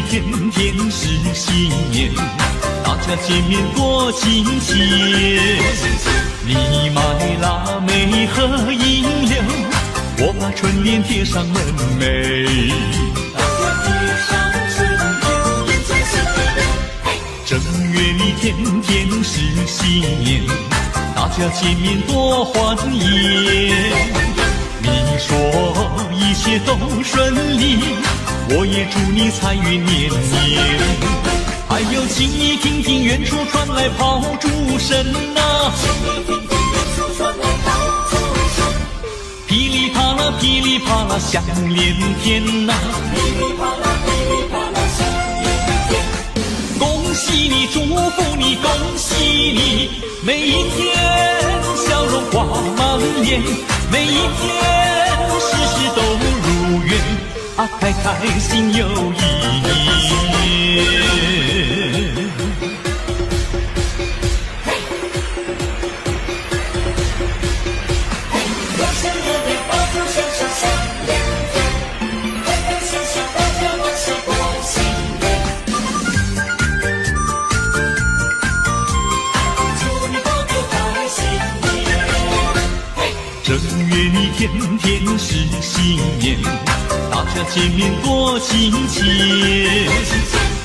天天是新年，大家见面多亲切。你买腊梅和银柳，我把春联贴上门楣。大家贴上春联，迎接新年。正月里天天是新年，大家见面多欢颜。你说一切都顺利，我也祝你财运年年。还有请你听听远处传来炮竹声啊，噼里啪啦噼里啪啦响连天呐，噼里啪啦噼里啪啦响连天。恭喜你，祝福你，恭喜你，每一天笑容挂满脸，每一天事事都如愿啊，开开心又一年。正月里天天是新年，大家见面多亲切。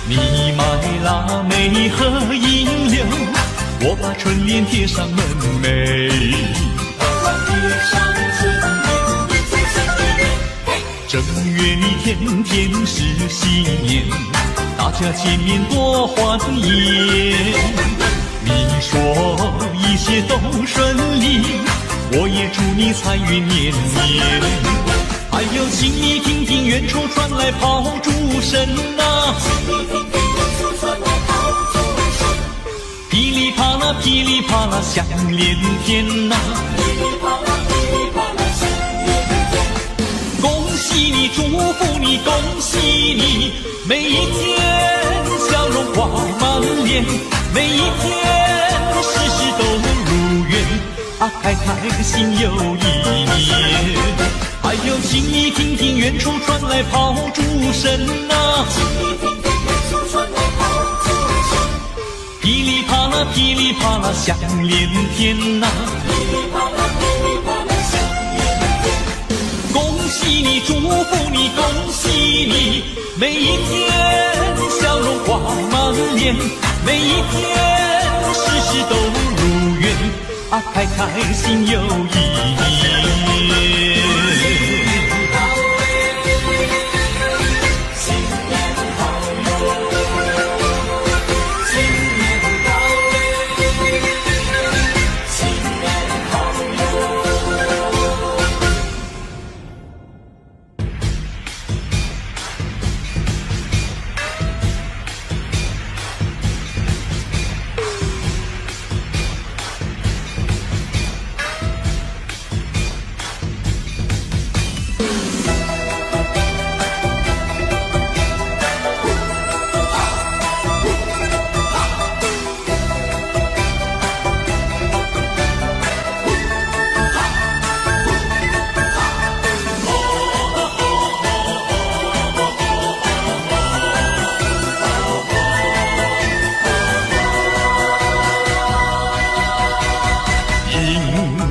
你买腊梅和银柳，我把春联贴上门楣。正月里天天是新年，大家见面多欢颜。你说一切都顺利，我也祝你财运年年。还有请你听听远处传来炮竹声啊，噼里啪啦噼里啪啦响连天呐，恭喜你，祝福你，恭喜你，每一天笑容挂满脸，每一天事事都如愿啊，开开心又一年。还有请你听听远处传来炮竹声啊，噼里啪啦噼里啪啦响连天呐，恭喜你，祝福你，恭喜你，每一天笑容挂满脸，每一天事事都如愿啊，开开心又一年。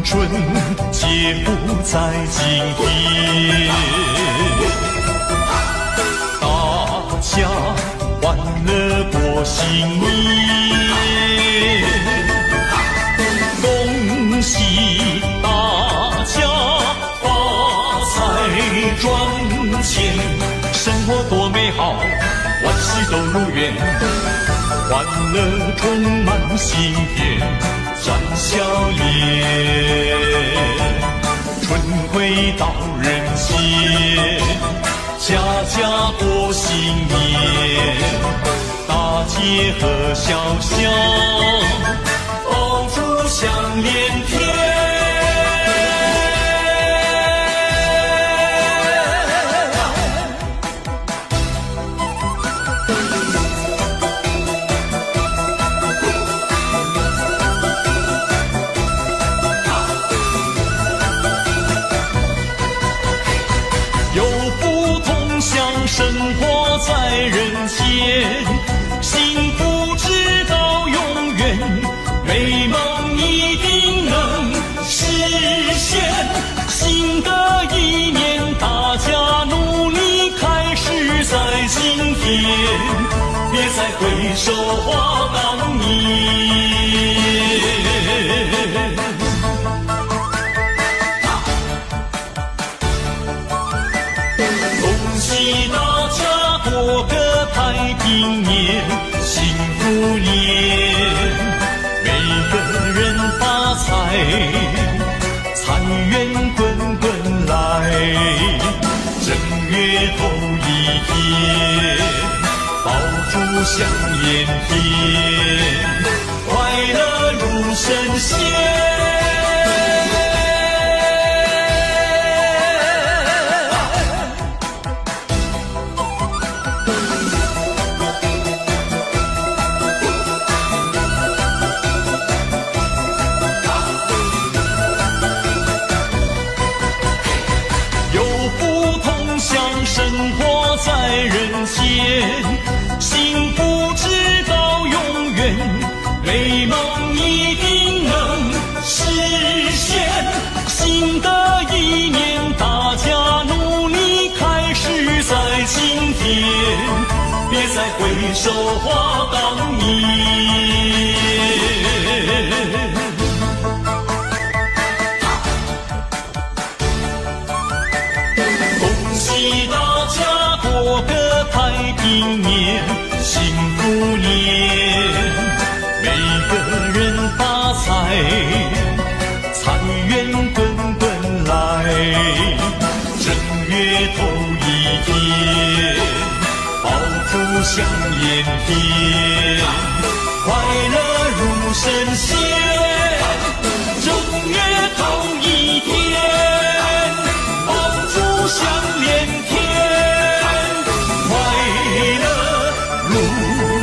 春节不在今天，大家欢乐过新年，恭喜大家发财赚钱，生活多美好，万事都如愿，欢乐充满心田，展笑脸，春回到人间，家家过新年，大街和小巷，爆竹响连天。声活在人间，幸福直到永远，美梦一定能实现。新的一年，大家努力开始在今天，别再回首话当年。恭喜大家过个太平年，幸福年，每个人发财，财源滚滚来。正月头一天，爆竹响连天，快乐如神仙。生活在人间，幸福直到永远，美梦一定能实现。新的一年，大家努力开始在今天，别再回首话当年。恭喜大家过个太平年，幸福年，每个人发财，财源滚滚来。正月头一天，爆竹响连天，快乐如神仙。正月头一天，爆竹响连天，快乐如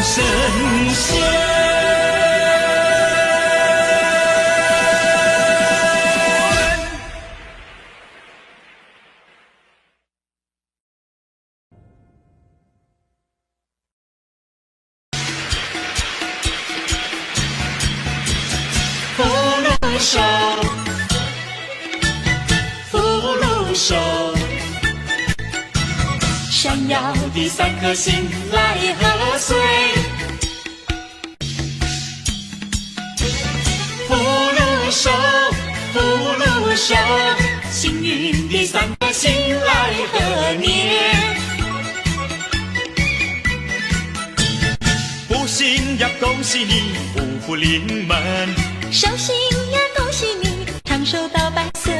神仙。福禄寿，福禄寿，闪耀的三颗星来贺岁。福禄寿，福禄寿，幸运的三颗星来贺年。福星呀，恭喜你，福福临门。寿星呀，恭喜你，长寿到百岁。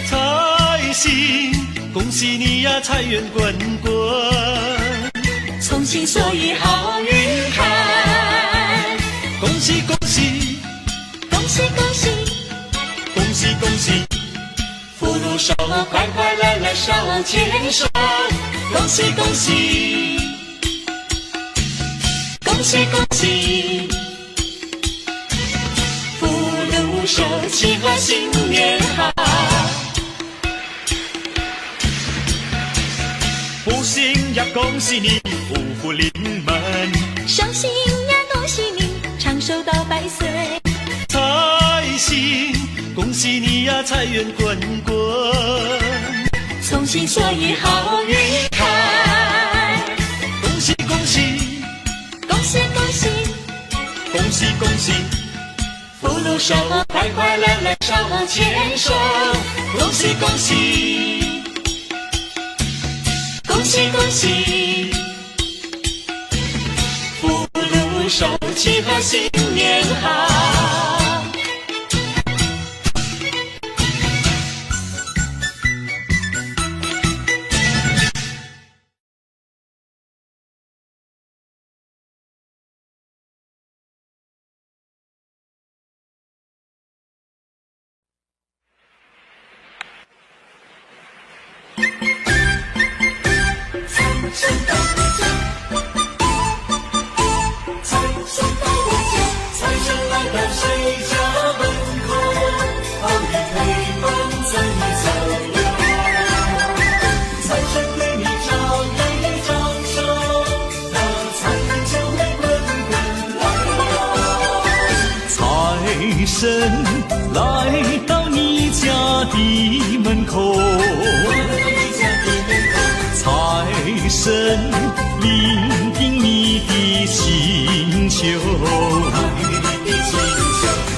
财星，恭喜你呀，财源滚滚。从心所欲好运开。恭喜恭喜，恭喜恭喜，恭喜恭喜，福禄寿，快快乐乐手牵手。恭喜恭喜，恭喜恭喜，福禄寿，祈贺新年好。福星呀，恭喜你，福福临门。寿星呀，恭喜你，长寿到百岁。财星，恭喜你呀，财源滚滚。从心所欲好运开。恭喜恭喜，恭喜恭喜，恭喜恭喜，福禄寿，快快乐乐手牵手。恭喜恭喜，恭喜恭喜，福禄寿，祈贺新年好。财神到人间，财神来到世口。财神聆听你的请求，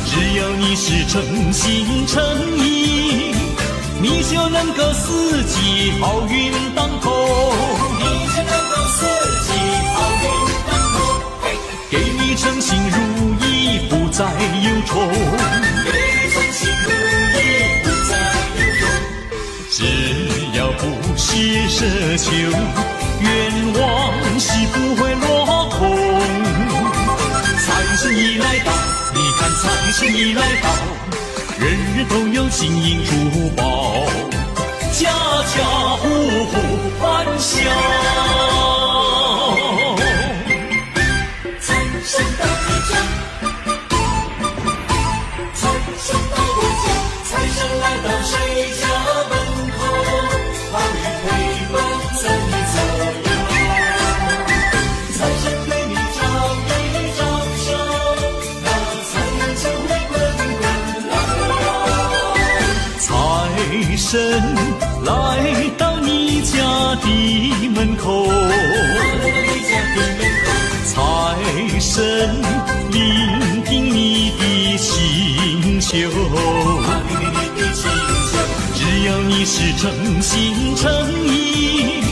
只要你是诚心诚意，你就能够四季好运当头，给你称心如意，不再忧愁。只要不是奢求，愿望是不会落空。财神已来到，你看财神已来到，人人都有金银珠宝，家家户户欢笑。财神到你家，财神到我家，财神来到谁家门口，好运陪伴在你左右。财神对你招一招手，那财源就会滚滚流。财神来到你家的门口，财神聆听你的请求，只要你是诚心诚意，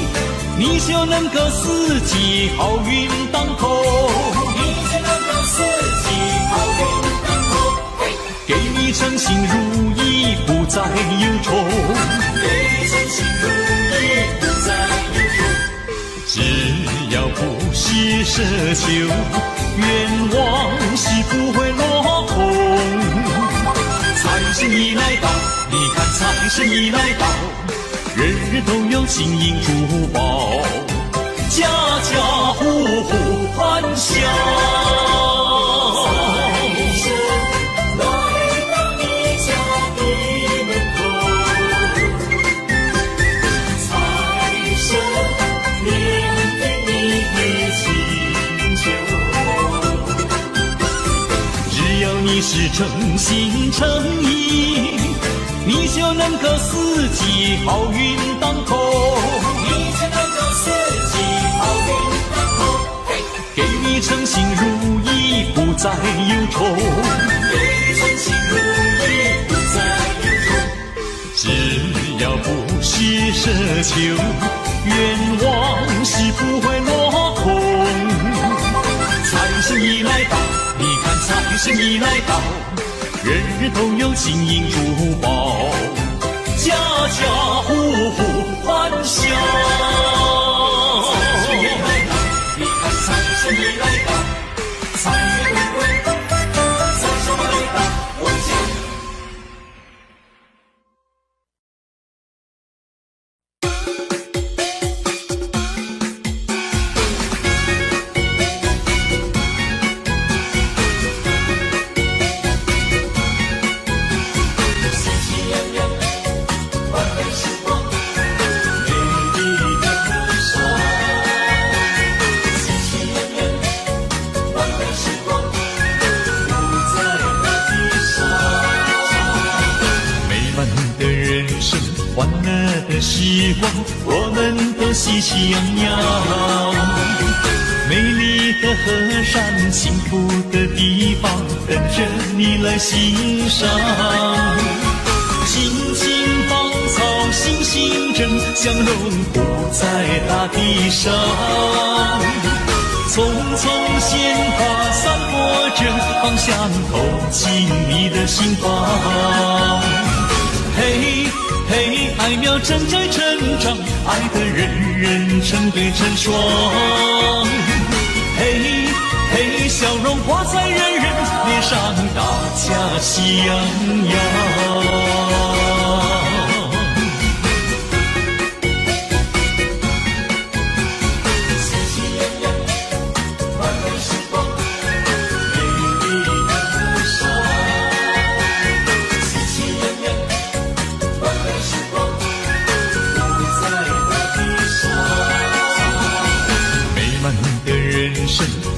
你就能够四季好运当头，给你称心如意，不再忧愁。只要不是奢求，愿望是不会落空。财神已来到，你看财神已来到，人人都有金银珠宝，家家户户欢笑。你是诚心诚意，你就能够四季好运当头，给你称心如意，不再忧愁。只要不是奢求，愿望是不会落空。财神已来到，你看财神已来到，人人都有金银珠宝，家家户户欢笑。财神已来到，你看财神已来到，财源滚滚，财神来到我家。欢乐的时光，我们都喜气洋洋。美丽的河山，幸福的地方，等着你来欣赏。青青芳草，星星正相融，不在大地上。匆匆鲜花散播着芳香，透进你的心房。嘿嘿，爱苗正在成长，爱的人人成对成双。嘿嘿，笑容挂在人人脸上，大家喜洋洋。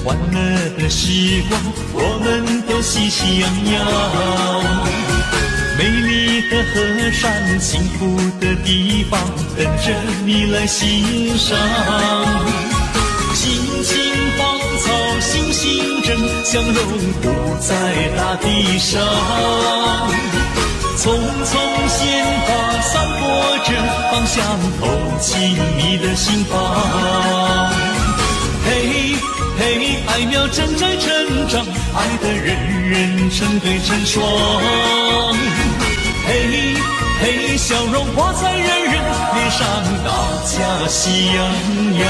欢乐的时光，我们都喜气洋洋。美丽的河山，幸福的地方，等着你来欣赏。青青芳草，星星正相融舞在大地上。匆匆鲜花散播着芳香，透进你的心房。嘿，嘿，爱苗正在成长，爱的人人成对成双。嘿，嘿，笑容挂在人人脸上，大家喜洋洋。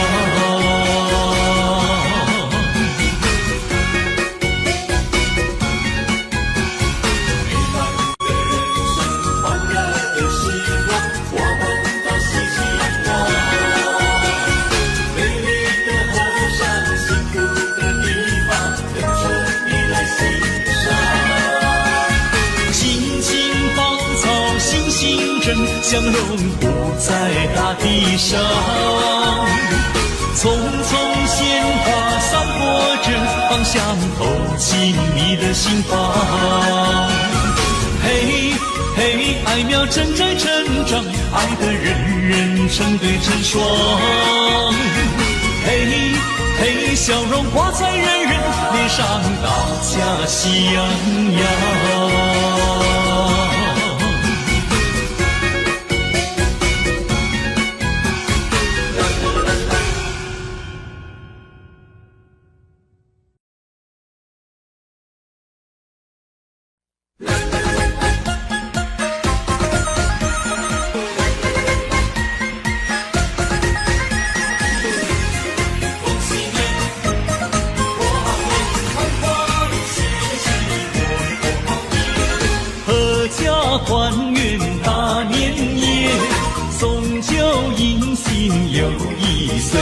相融舞在大地上，匆匆鲜花散播着芳香，透进你的心房。嘿，嘿，爱苗正在成长，爱的人人成对成双。嘿，嘿，笑容挂在人人脸上，大家喜洋洋。团圆大年夜，送酒迎新又一岁。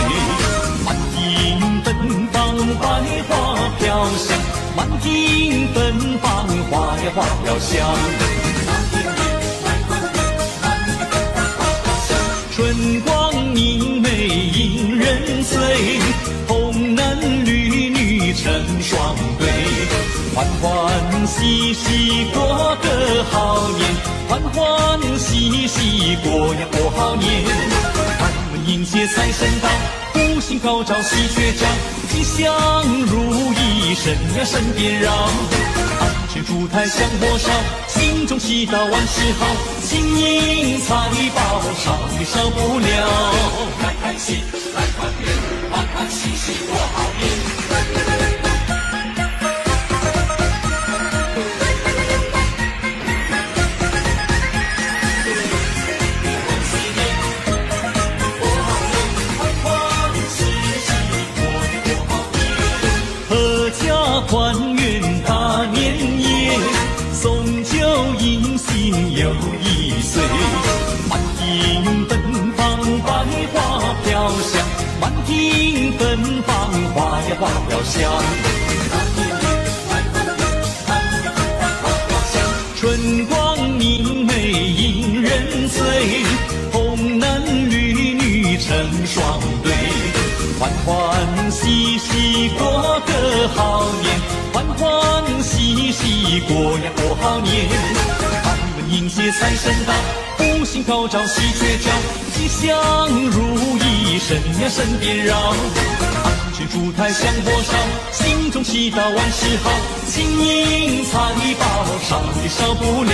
满庭芬芳百花飘香，满庭芬芳花呀花飘香。春光明媚引人醉，红男绿女成双对。欢欢喜喜过个好年，欢欢喜喜过呀过好年。开门迎接财神到，福星高照喜鹊叫，吉祥如意神呀神鞭绕。安全烛台香火烧，心中祈祷万事好，金银财宝少也少不了。开开心来团圆，欢欢喜喜过好年。团圆大年夜，送酒迎新又一岁。满庭芬芳百花飘香，满庭芬芳花呀花飘香。春光明媚引人醉，红男绿女成双对。欢欢喜喜过个好年，欢欢喜喜过呀过好年。开门迎接财神到，福星高照喜鹊叫，吉祥如意神呀神鞭绕。安全烛台香火烧，心中祈祷万事好，金银财宝少也少不了。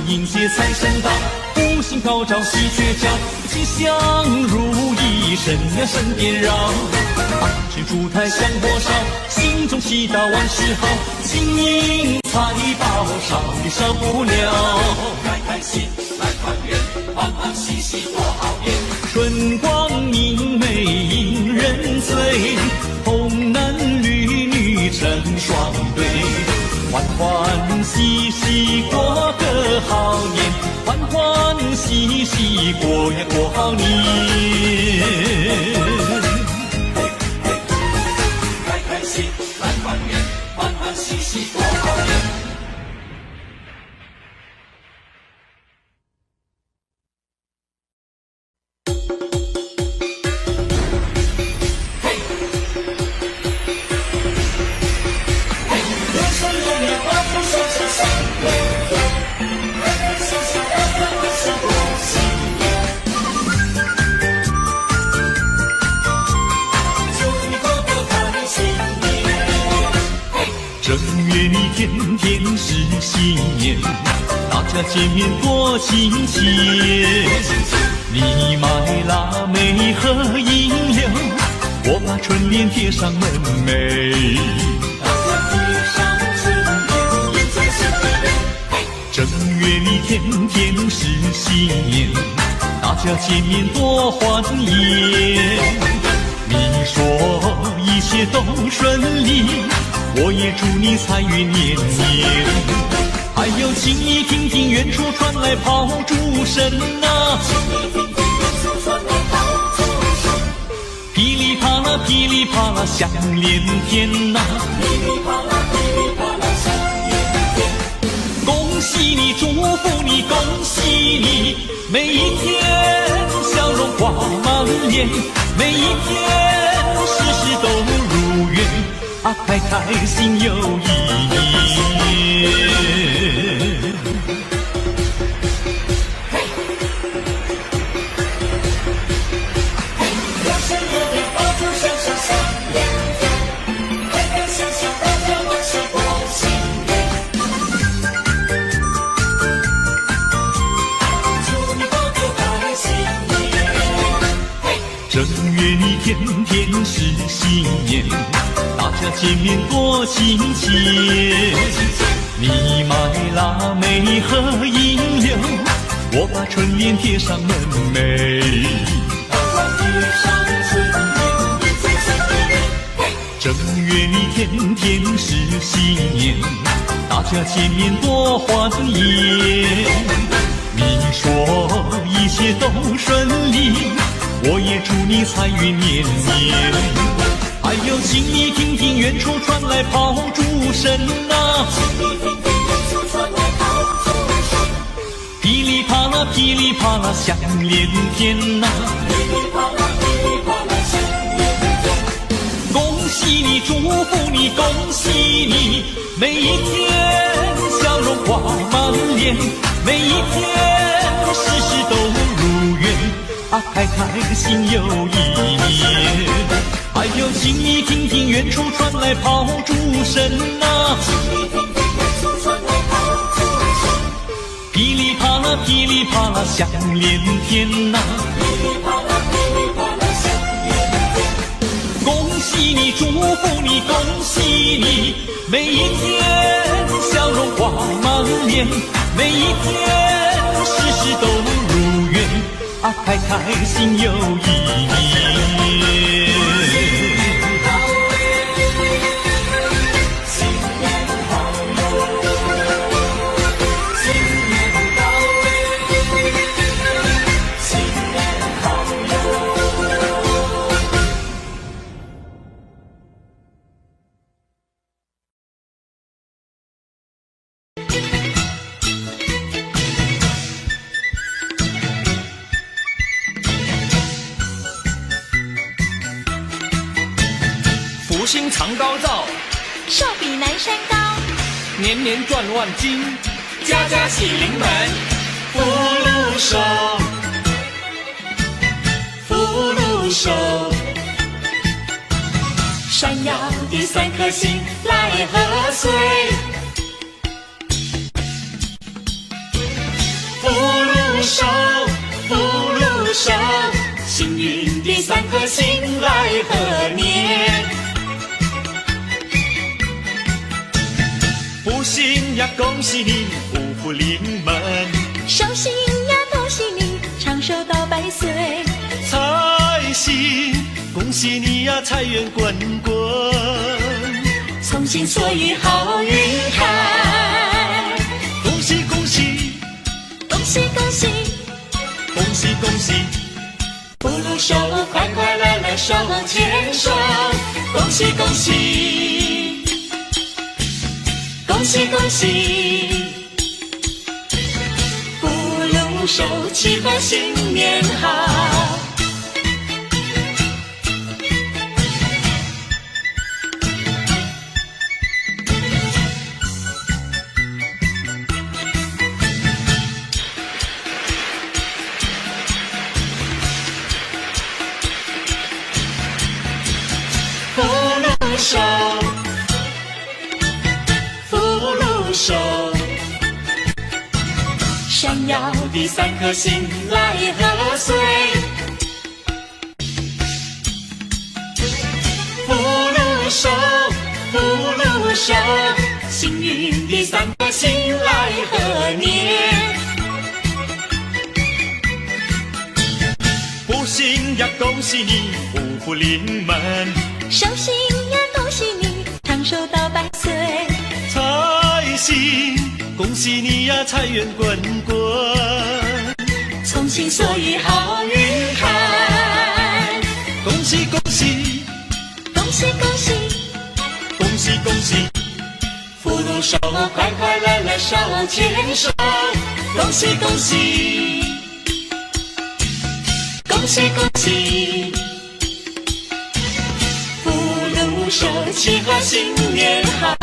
迎接财神到，福星高照喜鹊叫，吉祥如意神呀神鞭绕。安全烛台香火烧，心中祈祷万事好，金银财宝少也少不了。开开心来团圆，欢欢喜喜过好年。春光明媚引人醉，红男绿女成双对。欢欢喜喜过个好年，欢欢喜喜过呀过好年。开开心来团圆，欢欢喜喜过好年。天天是新年，大家见面多亲切。你买腊梅和银柳，我把春联贴上门楣。正月里天天是新年，大家见面多欢颜。你说一切都顺利，我也祝你财运年年。还有请你听听远处传来炮竹声啊，噼里啪啦噼里啪啦响连天呐，恭喜你祝福你恭喜你，每一天笑容挂满脸，每一天事事都如愿啊，开开心又一年。正月里天天是新年，大家见面多亲切。你买腊梅和银柳，我把春联贴上门楣。正月里天天是新年，大家见面多欢颜。你说一切都顺利，我也祝你财运年年。还有请你听听远处传来炮竹声啊，噼里啪啦噼里啪啦响连天呐，恭喜你祝福你恭喜你，每一天笑容挂满脸，每一天事事都如愿啊，开开心又一年。还有请你听听远处传来炮竹声啊，噼里啪啦噼里啪啦响连天呐，恭喜你祝福你恭喜你，每一天笑容挂满脸，每一天事事都如愿啊，开开心又一年。福星常高照，寿比南山高，年年赚万金，家家喜临门，福禄寿，福禄寿，闪耀的三颗星来贺岁，福禄寿，福禄寿，幸运的三颗星来贺年。福星呀，恭喜你，福福临门；寿星呀，恭喜你，长寿到100岁。财星，恭喜你呀，财源滚滚，从心所欲好运开。恭喜恭喜，恭喜恭喜，恭喜恭喜，福禄寿，快快乐乐手牵手，恭喜恭喜，恭喜恭喜，福禄寿，祈贺新年好。福禄寿，福禄闪耀的3颗星来贺岁。福禄寿，福禄寿，幸运的3颗星来贺年。福星呀，恭喜你，福福临门；寿星呀，恭喜你，长寿到100岁。财星，恭喜你呀，财源滚滚。从心所欲好运开，恭喜恭喜，恭喜恭喜，恭喜恭喜，福禄寿，快快乐乐手牵手，恭喜恭喜，恭喜恭喜，福禄寿，庆贺新年好。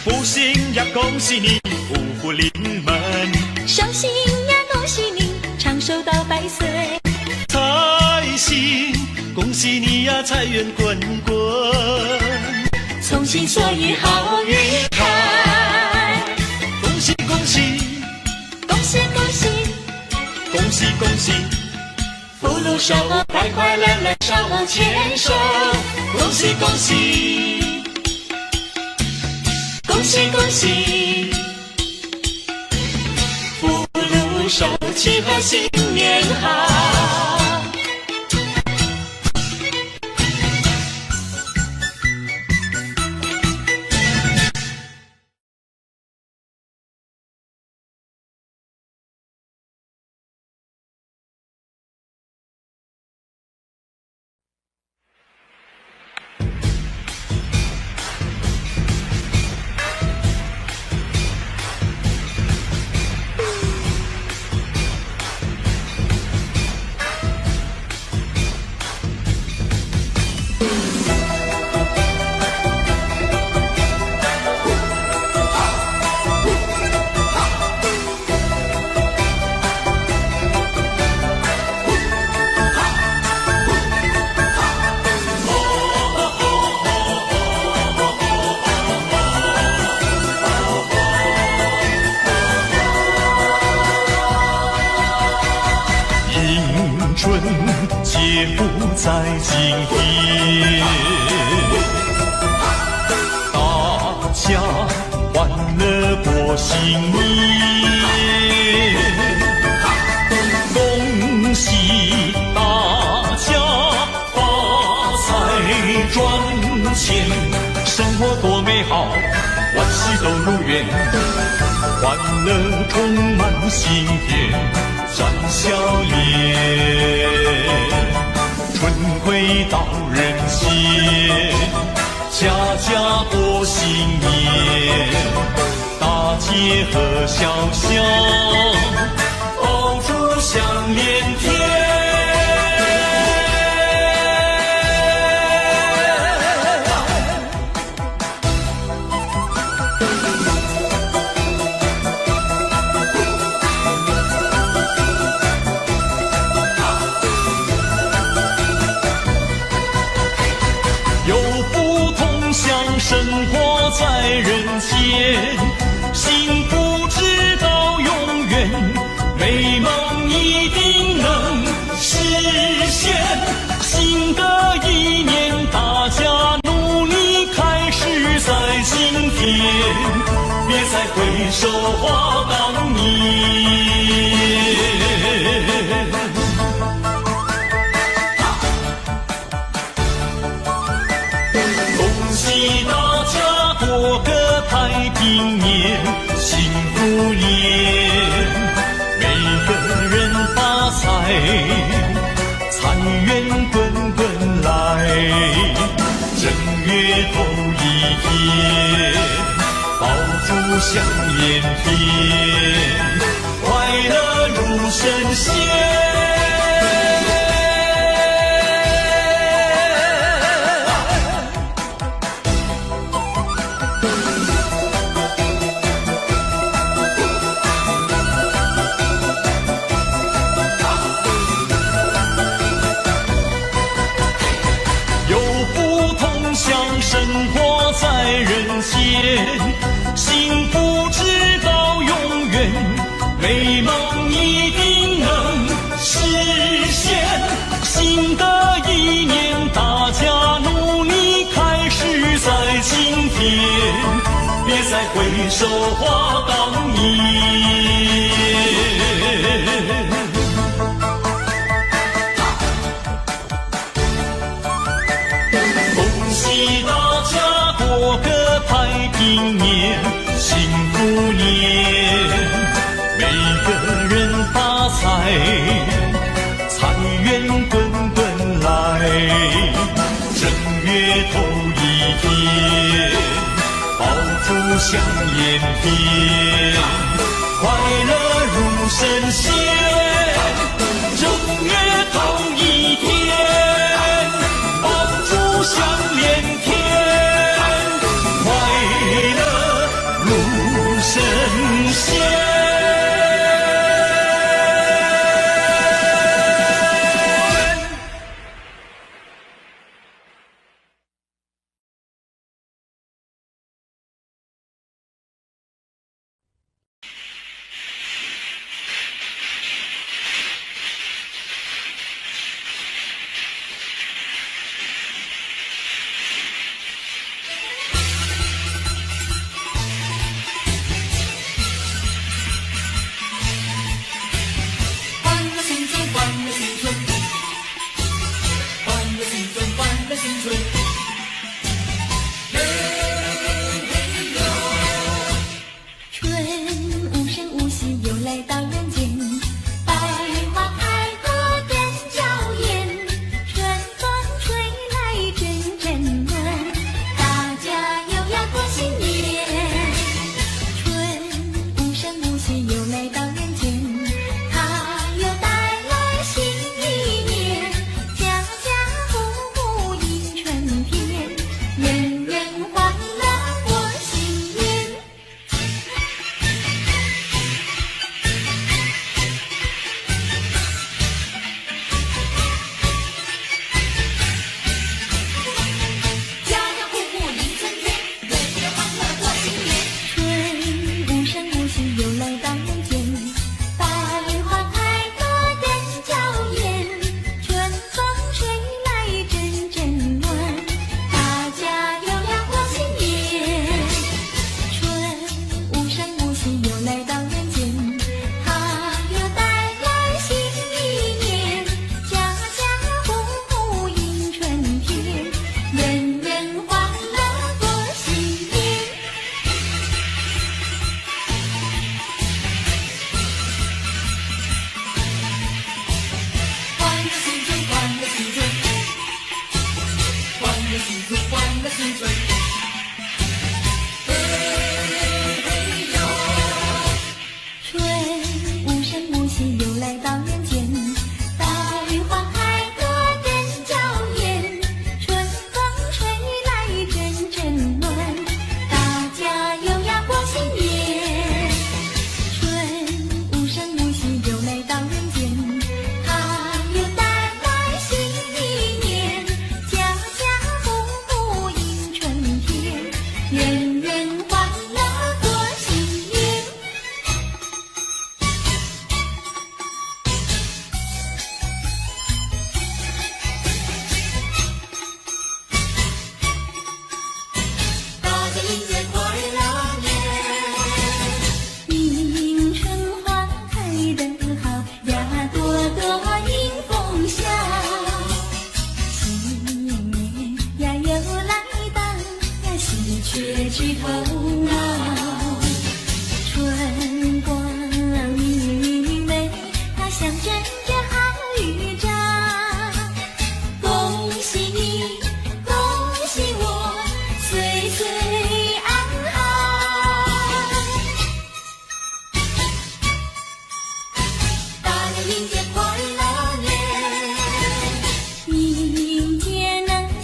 福星呀，恭喜你，福福临门；寿星呀，恭喜你，长寿到100岁。财星，恭喜你呀，财源滚滚。从心所欲好运开，恭喜恭喜，恭喜恭喜，恭喜恭喜，福禄寿，快快乐乐手牵手，恭喜恭喜，恭喜恭喜，福禄寿，庆贺新年好。春皆不在今天，大家欢乐过新年，恭喜大家发财赚钱，生活多美好，万事都如愿，欢乐充满心田。展笑颜，春回到人间，家家过新年，大街和小巷，爆竹响连天。生活在人间，幸福直到永远，美梦一定能实现。新的一年，大家努力开始在今天，别再回首话当年。恭喜大家过个太平年，幸福年，每个人发财，财源滚滚来。正月头一天，爆竹响连天，快乐如神仙。生活在人间。美梦一定能实现。新的一年，大家努力开始在今天，别再回首花当年。恭喜大家过个太平年，幸福年，每个人发财，财源滚滚来。正月头一天，饱腹享颜天，快乐如神仙。正月头一天，爆竹响连天，快乐如神仙。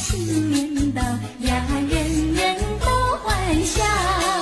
新年到呀，人人都欢笑。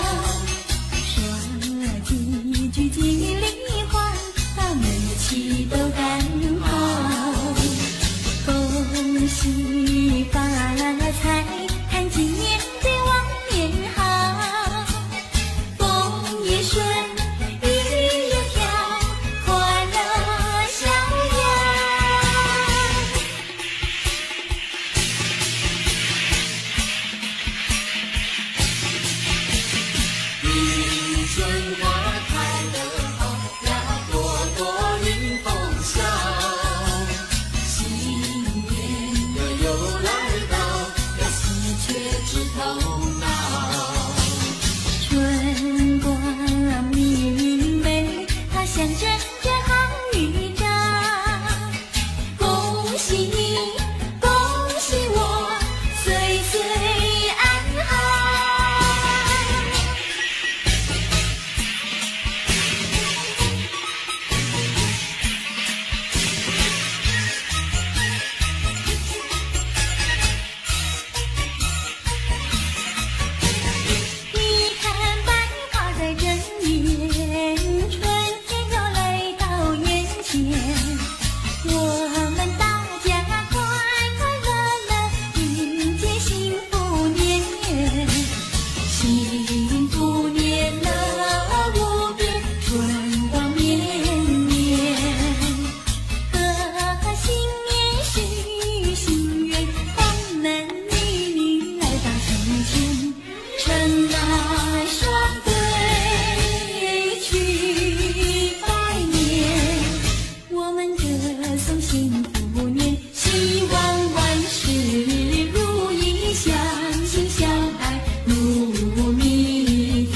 幸福年乐无边，春光绵绵。贺新年许心愿，方男女女来到城前，城来双对去拜年，我们歌颂幸福年，希望万事如意，相亲相爱如蜜甜。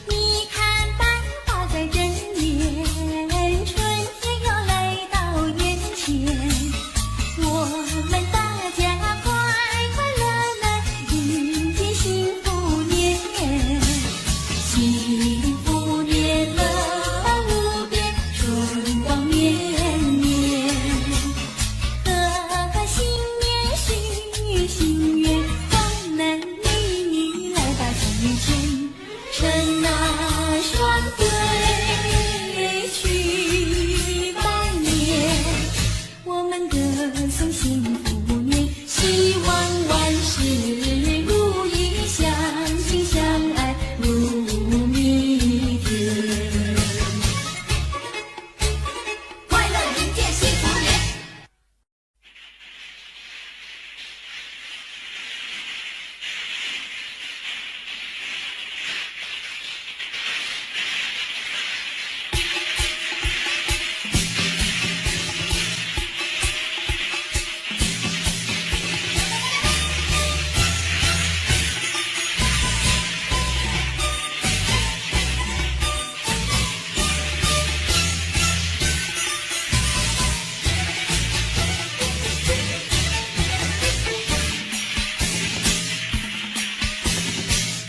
你看百花在正面，春天要来到眼前，我们大家快快乐乐迎接幸福年，幸福年乐无边，春光绵绵。贺新年许心愿，方男女女来到城前，城南双对去拜年，我们歌颂幸福年，希望万事如意，相亲相爱如蜜甜。快乐迎接幸福年。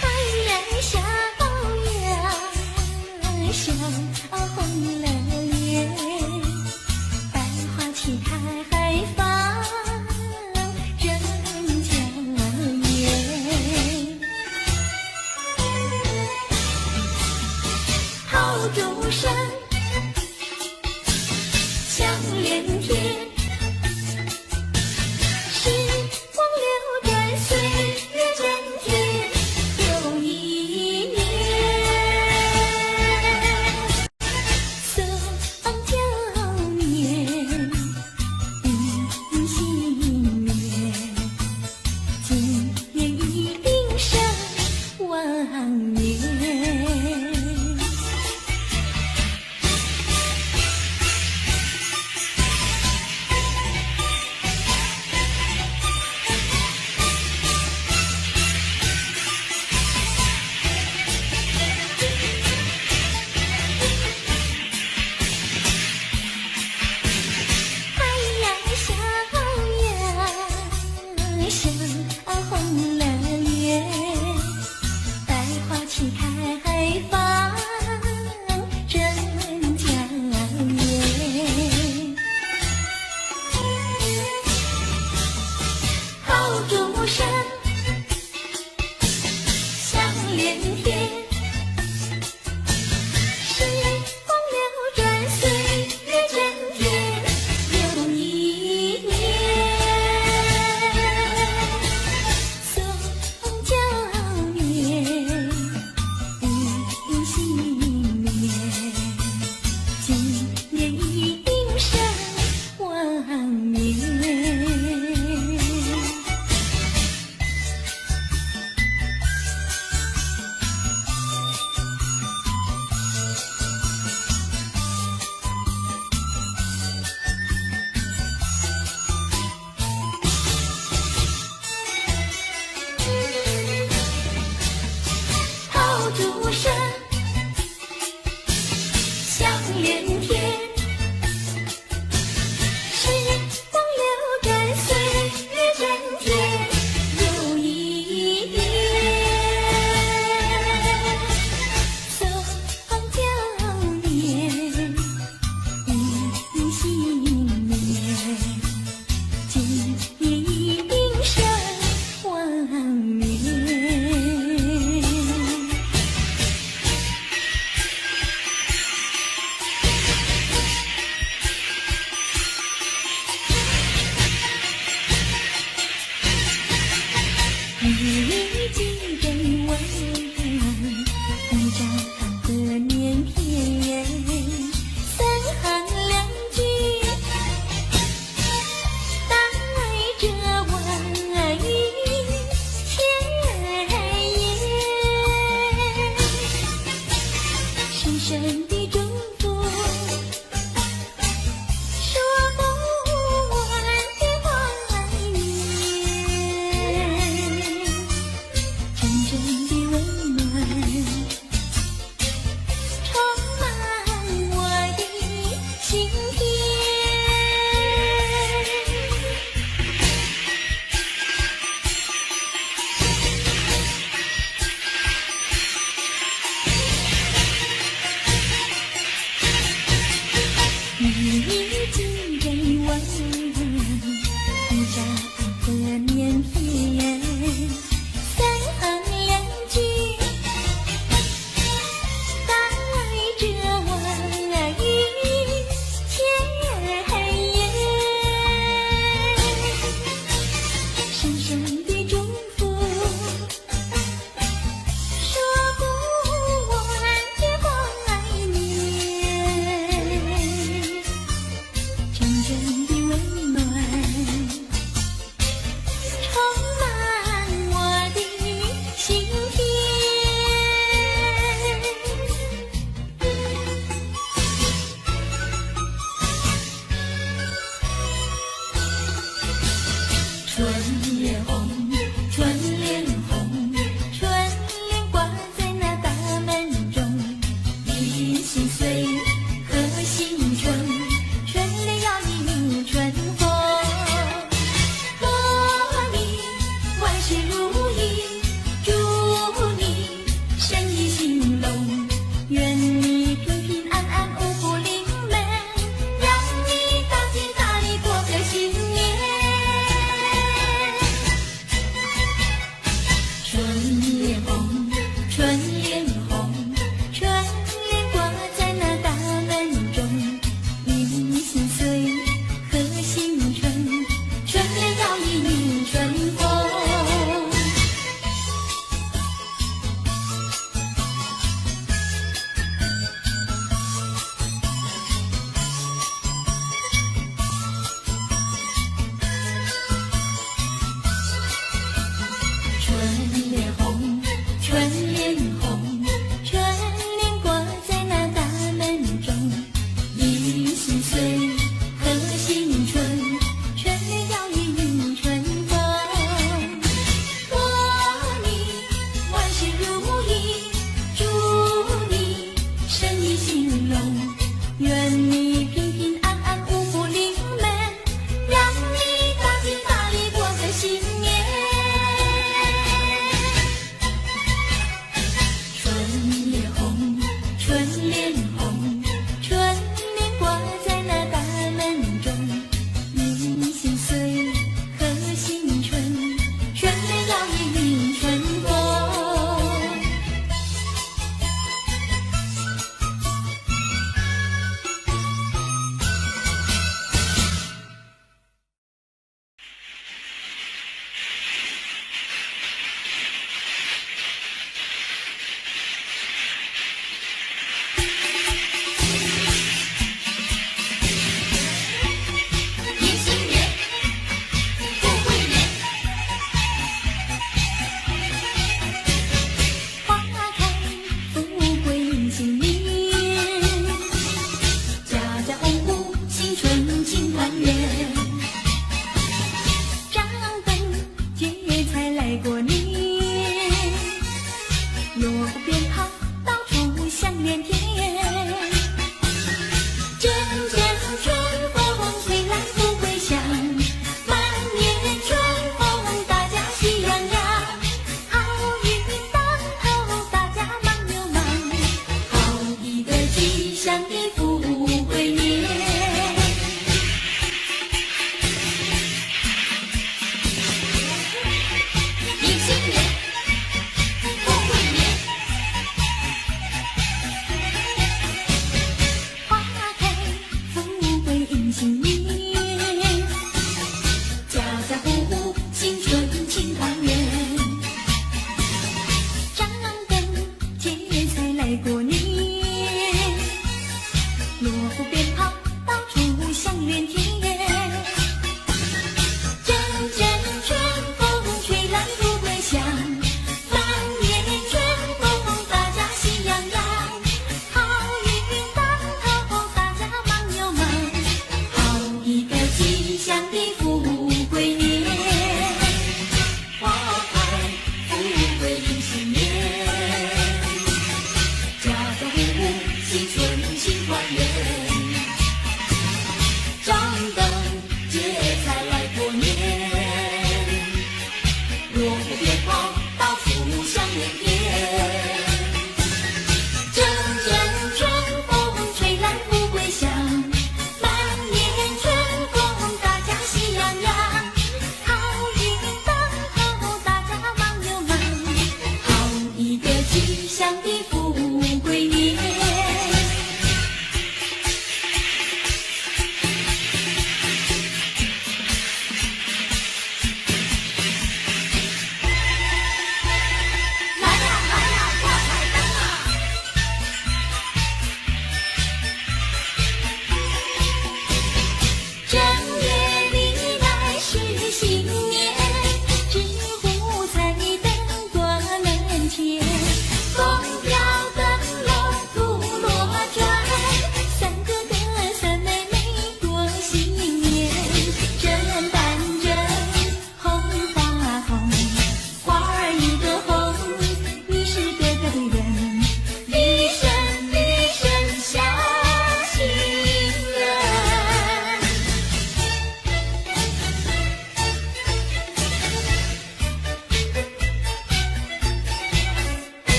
太阳下羔羊，笑红了脸，百花齐开放人家园，炮竹声响连天，时光流转，岁月增添又一年。送旧年，迎新年，今年一定胜往年。雨季真温暖，一朝的年篇，三行两句，带着万语千言，深深的祝福，说不完的怀念，真正的温暖，充满我的心田。雨季真温暖，一朝的年篇，三行两句，带着万语千言，深深的祝福，说不完的怀念，真正的温暖，充满我的心田。春联红，春联红，春联挂在那大门中，迎新岁，贺新春，春联要迎春风。贺你万事如意，祝你生意兴隆，愿你平平安安五福临门，让你大吉大利过个新年。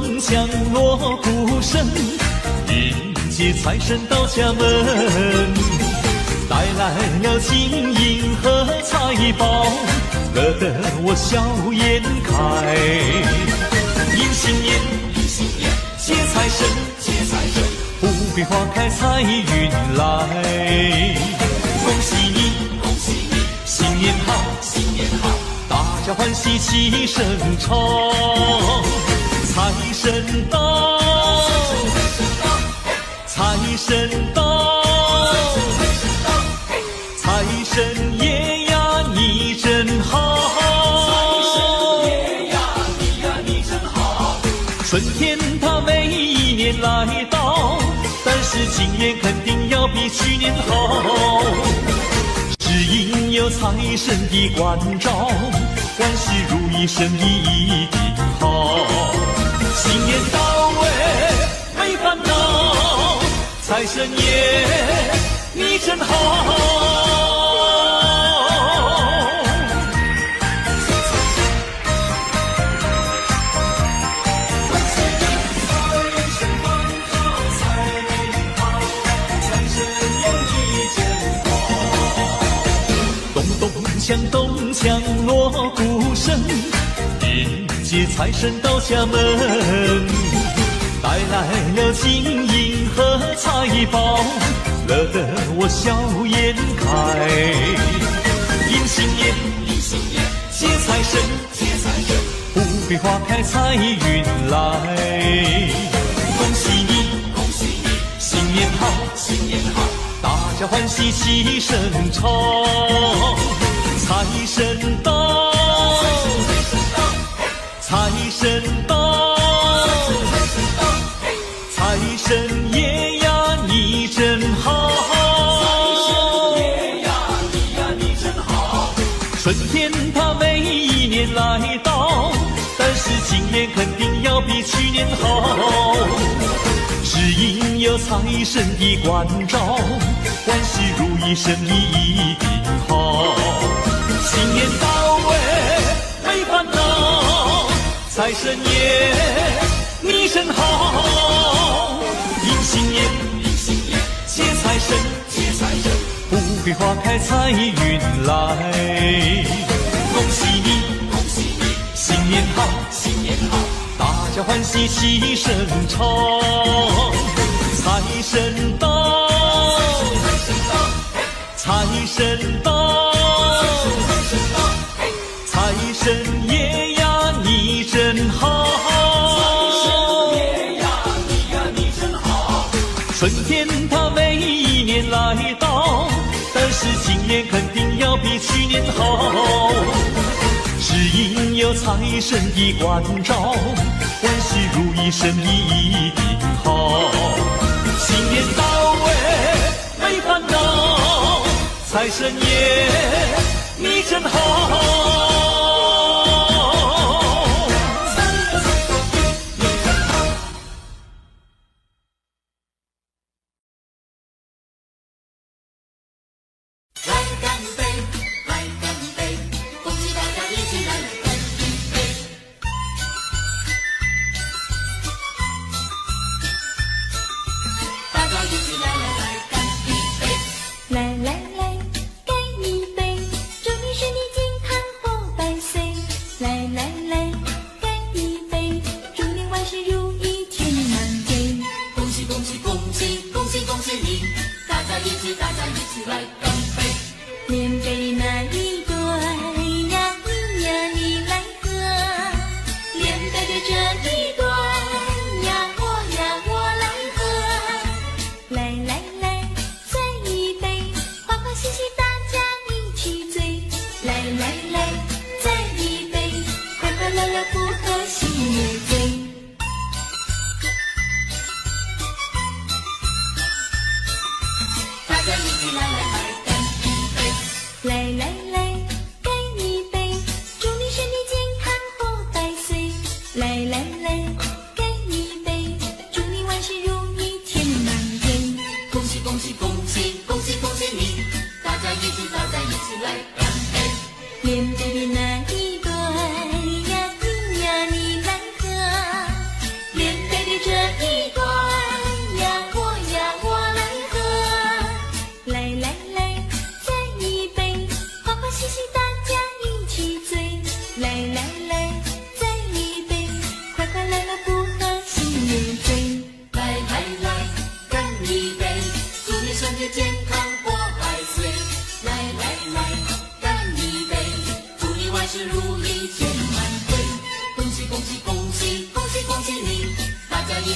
咚锵锣鼓声，迎接财神到家门，带来了金银和财宝，乐得我笑颜开。迎新年，接财神，富贵花开财运来。恭喜你，新年好，大家欢喜齐声唱。财神到，财神到，财神爷呀你真好，春天它每一年来到，但是今年肯定要比去年好，只因有财神的关照，万事如意，生意一定好。新年到位没烦恼，财神爷你真好。咚锵锣鼓声，迎接财神到家门，带来了金银和财宝，乐得我笑颜开。迎新年，接财神，富贵花开财运来。恭喜你，新年好，大家欢喜齐声唱。财神到，财神到，财神爷呀你真好，春天它每一年来到，但是今年肯定要比去年好，只因有财神的关照，万事如意，生意一定好。新年到位没烦恼，财神爷你真好。迎新年，接财神，富贵花开财运来。恭喜你，新年好，大家欢喜齐声唱。财神到，财神到，财神爷呀你真好，春天它每一年来到，但是今年肯定要比去年好，只因有财神的关照，万事如意，生意一定好。新年到位没烦恼，财神爷你真好。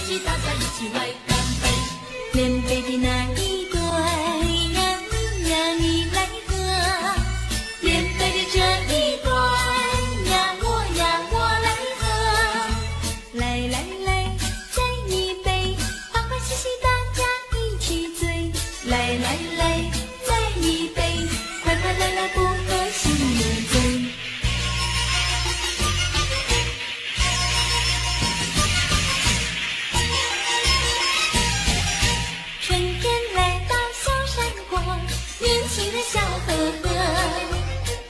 起大家一起来干杯。连杯的那一端呀，你呀你来喝；连杯的这一端呀，我来喝。来来来，再一杯，欢欢喜喜大家一起醉。来来来，再一杯，快快乐乐不喝心也醉。春天来到小山坡，年轻人笑呵呵，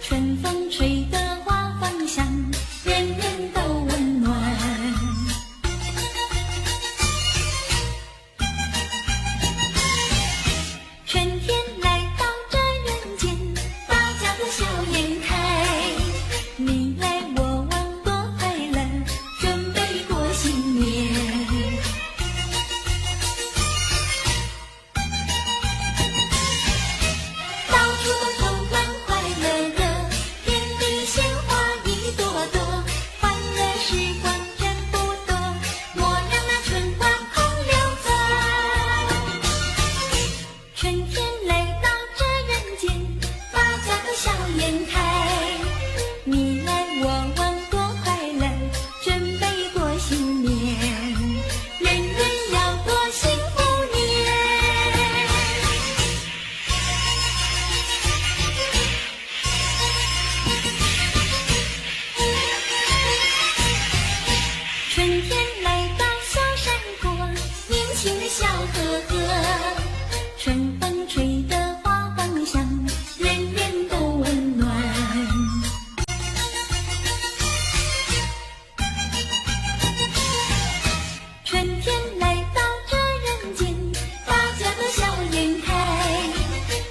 春风吹得花芳香，人人都温暖。春天来到这人间，大家都笑颜开，你来我往多快乐，准备过新年。到处都充满快乐的，天地鲜花一朵朵，欢乐时光真不多，莫让那春花空留走。春天来到这人间，大家都笑颜开，你来我往多快乐，准备过新年，人人要过幸福年。春天来到小山坡，年轻人笑呵呵，春风吹得花芳香，人人都温暖。春天来到这人间，大家都笑颜开，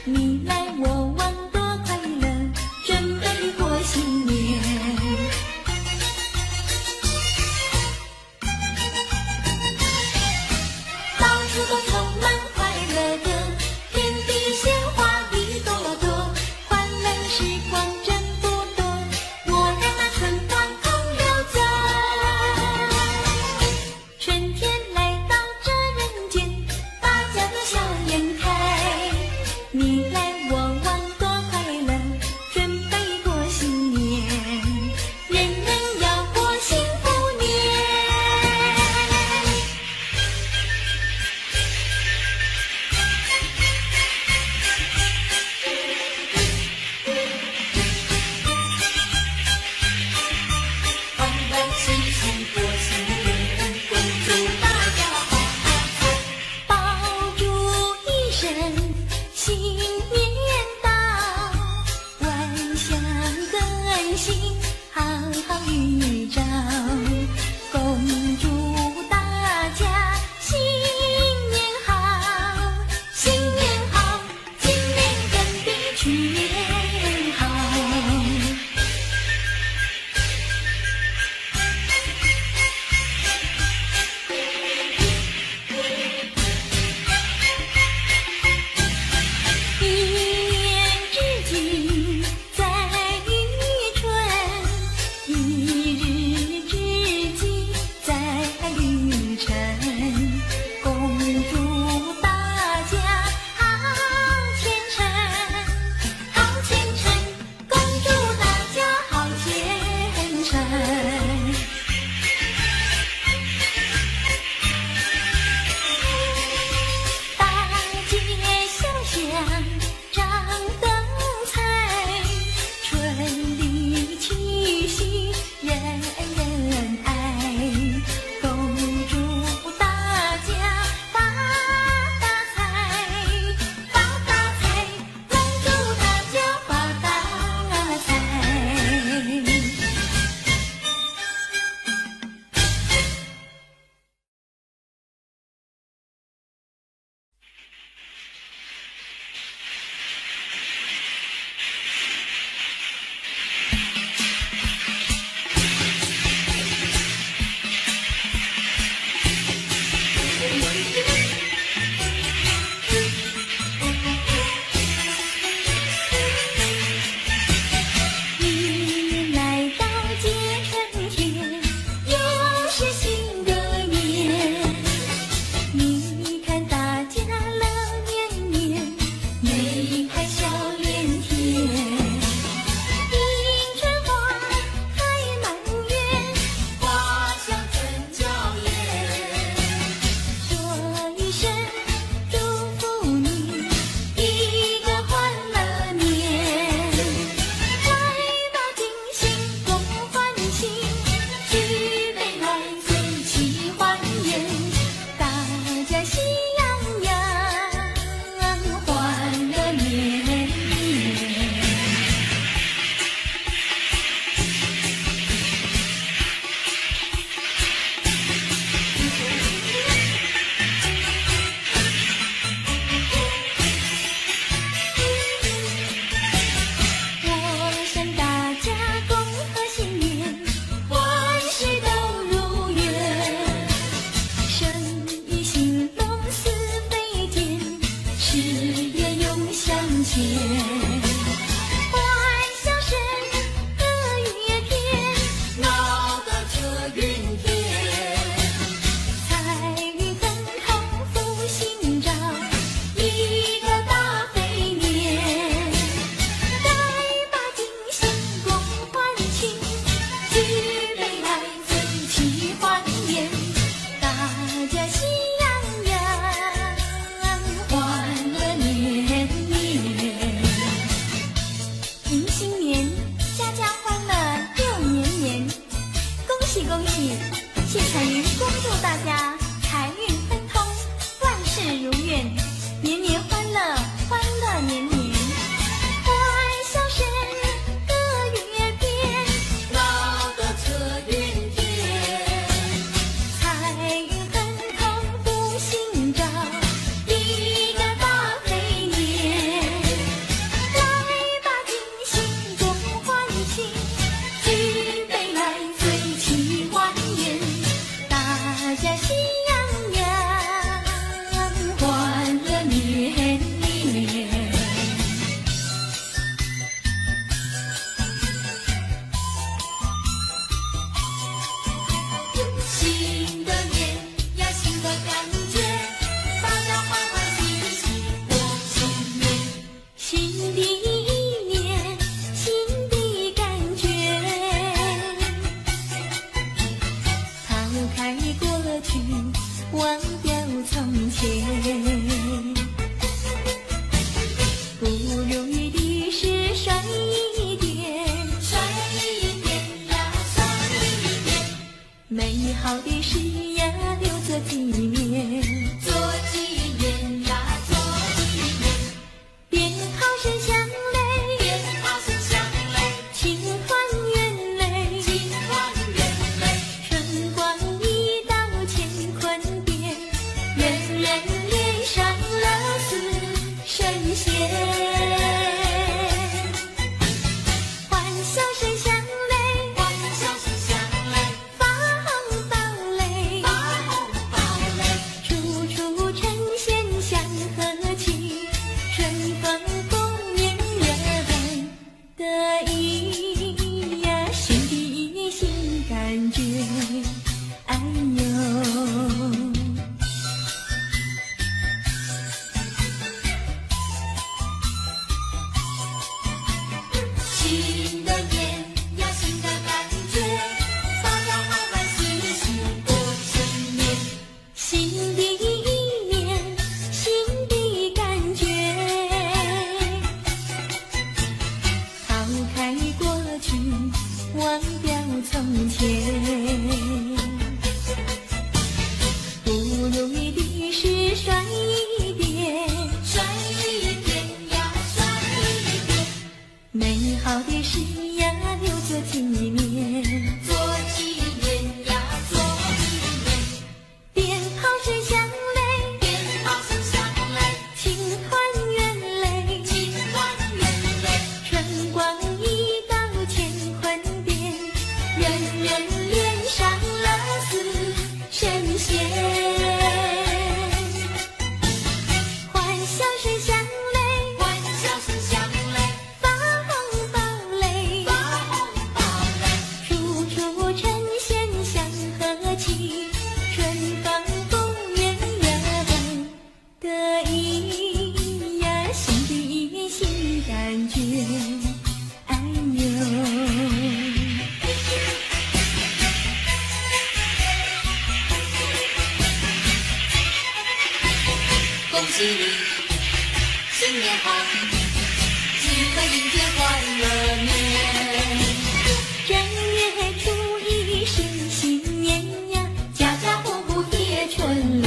你来我往多快乐，准备过新年。到处都充满快乐的，天地鲜花一朵朵，欢乐时光真不多，莫让那春花空留走。春天来到这人间，大家都笑颜开，你来我往多快乐，准备过新年，人人要过幸福年。欢欢喜喜过新年，恭祝大家发财，爆竹一声新年到，万象更新，好好预兆，恭祝大家新年好，新年好，今年更比去年好。一年之计在于春，一日之计在于晨。恭祝大家好前程，好前程，恭祝大家好前程。大街小巷张灯彩，春里气息人人爱。恭祝大家发大财，发大财，恭祝大家发大财。欢笑声，歌月天，闹得这云天。彩云腾腾复兴照，一个大肥年。待把金星共欢庆，举杯来醉齐欢颜。大家喜洋洋，欢乐年年。迎新年，家家欢乐又年年。恭喜恭喜！谢彩云恭祝大家财运亨通，万事如愿，年年欢乐，欢乐年年。欢笑声，歌月边，闹得这云天。彩云腾腾复兴照，一个大肥年。来把金星共欢庆，举杯来醉齐欢颜。大家喜洋洋，欢乐年年。新的年呀，新的感觉，大家欢欢喜喜过新年。新的一年，新的感觉，抛开过去，忘掉从前。不如意的事甩一点，甩一点呀，甩一点，美好的事呀留作纪念。做纪念呀，做纪念。鞭炮声响嘞，鞭炮声响嘞，庆团圆嘞，庆团圆嘞，春光一道乾坤变，人人脸上乐似神仙。欢笑声响嘞，欢笑声响嘞，发红包嘞，发红包嘞，处处呈现祥和气，春风共面热奔得意呀，新的新感觉，哎呦。新的年呀，新的感觉，大家欢欢喜喜过新年。新的一年，新的感觉，抛开过去，忘掉从前。不如意的事甩一点，甩一点呀，甩一点，美好的事呀留作纪念。做纪念呀，做纪念。鞭炮声响嘞，鞭炮声响嘞，庆团圆嘞，庆团圆嘞，春光一道乾坤变，人人脸上乐似神仙。欢笑声响嘞，欢笑声响嘞，发红包嘞，发红包嘞，处处呈现祥和气，春风共面热奔得意呀，新的新感觉，哎呦。恭喜你，新年好，几个迎接欢乐年。正月初一是新年呀，家家户户贴春联，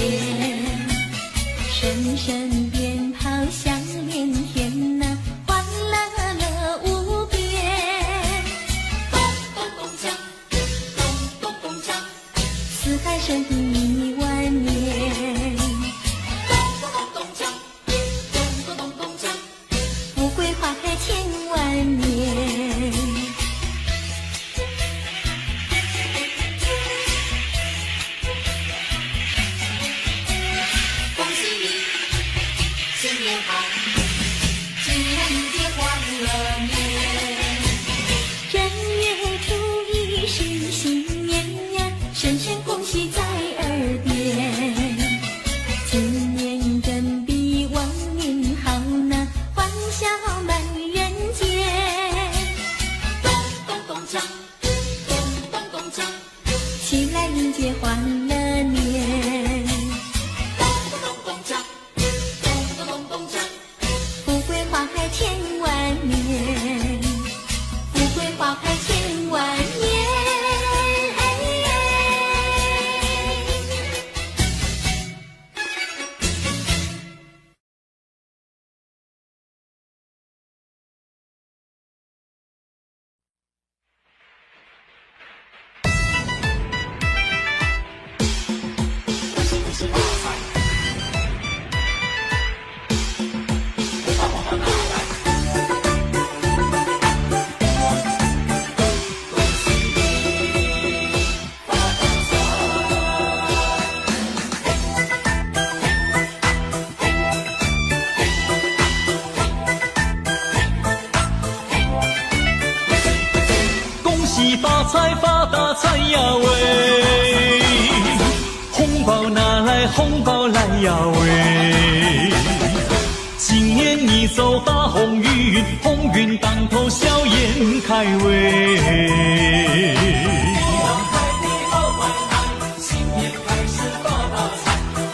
声声鞭炮响连天呐，欢乐乐无边。咚咚咚锵，咚咚咚锵，四海升一万年，咚咚咚锵，咚咚咚锵，富贵花开千万年。红包来呀喂！今年你走大红运，红运当头笑颜开喂！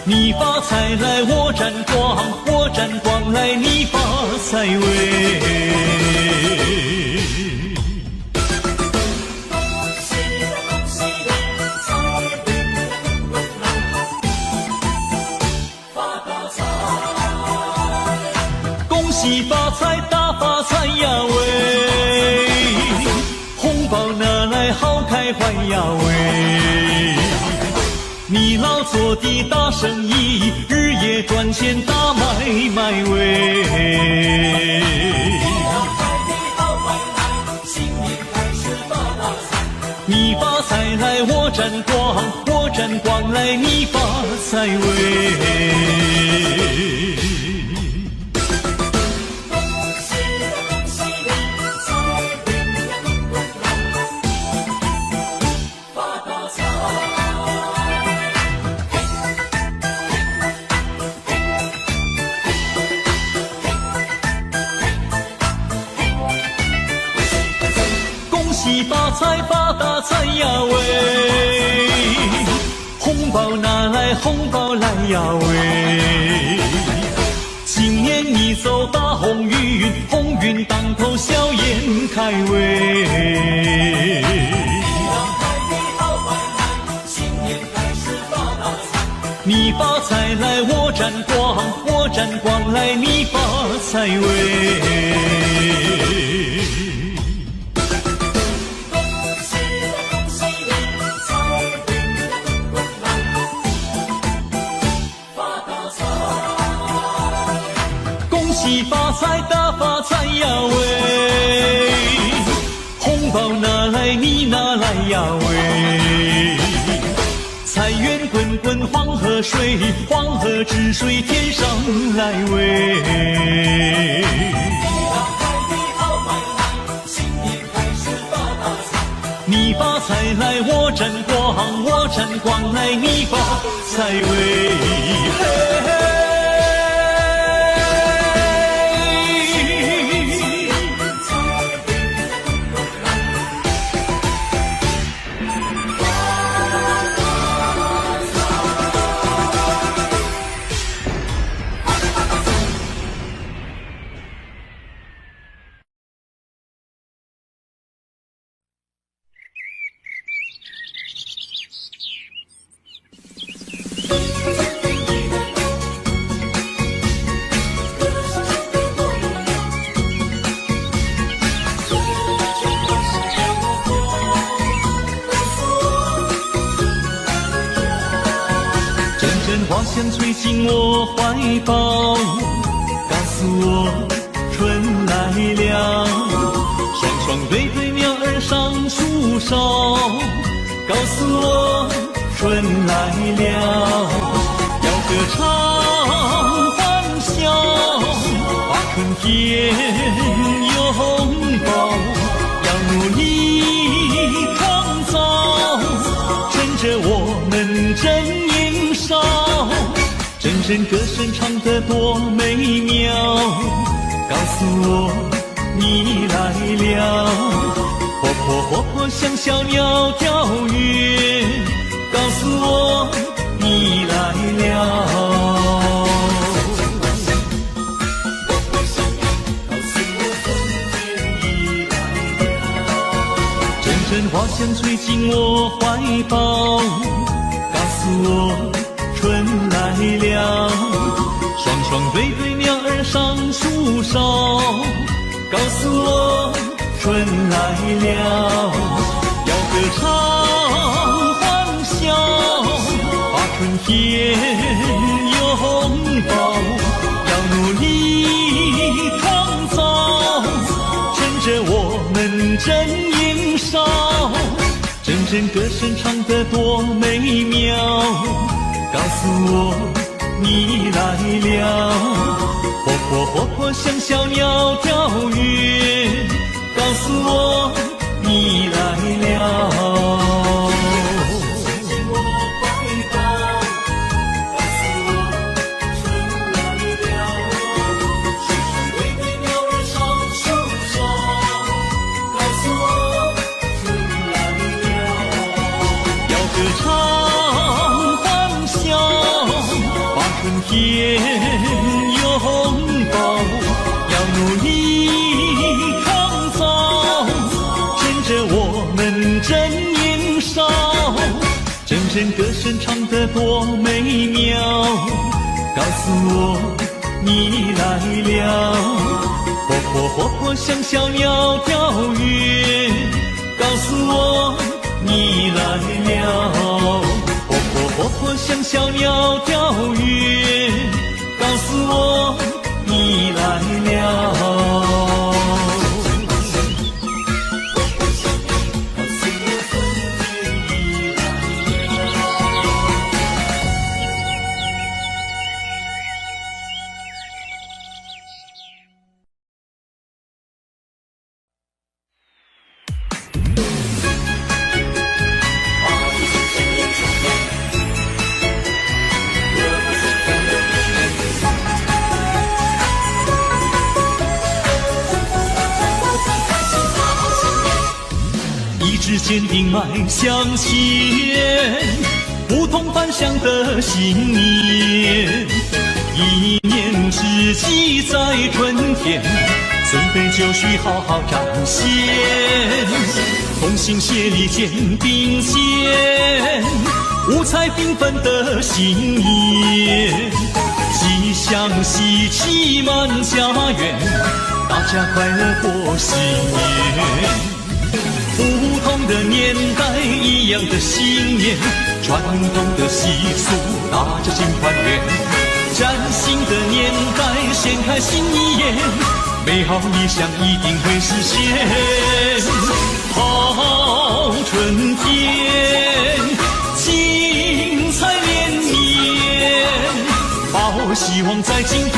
你发财来，我沾光；我沾光来，你发财喂！恭喜发财，大发财呀喂！红包拿来好开怀呀喂！你老做的大生意，日夜赚钱大买卖喂！你发财来，我沾光；我沾光来，你发财喂！发财发大财呀喂！红包拿来，红包来呀喂！今年你走大红运，红运当头笑颜开喂！你发财来，我沾光；我沾光来，你发财喂！发财大发财呀喂！红包拿来，你拿来呀喂！财源滚滚黄河水，黄河之水天上来喂！你发财来，我沾光；我沾光来，你发财喂！嘿嘿花香吹进我怀抱，告诉我春来了。双双对对鸟儿上树梢，告诉我春来了。要歌唱欢笑，把春天拥抱。要努力创造，趁着我们正年少。阵阵歌声唱得多美妙，告诉我你来了。活泼活泼像小鸟跳跃，告诉我你来了。阵阵花香吹进我怀抱，告诉我春来了。双双对对鸟儿上树梢，告诉我春来了。要歌唱欢笑，把春天拥抱。要努力创造，趁着我们正年少。阵阵歌声唱得多美妙，告诉我你来了。活泼活泼像小鸟跳跃，告诉我你来了。告诉春天拥抱，要努力创造，趁着我们正年少，真人歌声唱得多美妙，告诉我你来了，活泼活泼像小鸟跳跃，告诉我你来了，活泼活泼像小鸟跳跃，告诉我你来了。一直坚定迈向前，不同凡响的信念。一年之计在春天，准备就绪好好彰显。同心协力肩并肩，五彩缤纷的新年，吉祥喜气满家园，大家快乐过新年。不同的年代，一样的信念，传统的习俗，大家尽团圆。崭新的年代，掀开新一页，美好理想一定会实现。好春天，精彩连绵，抱希望在今天，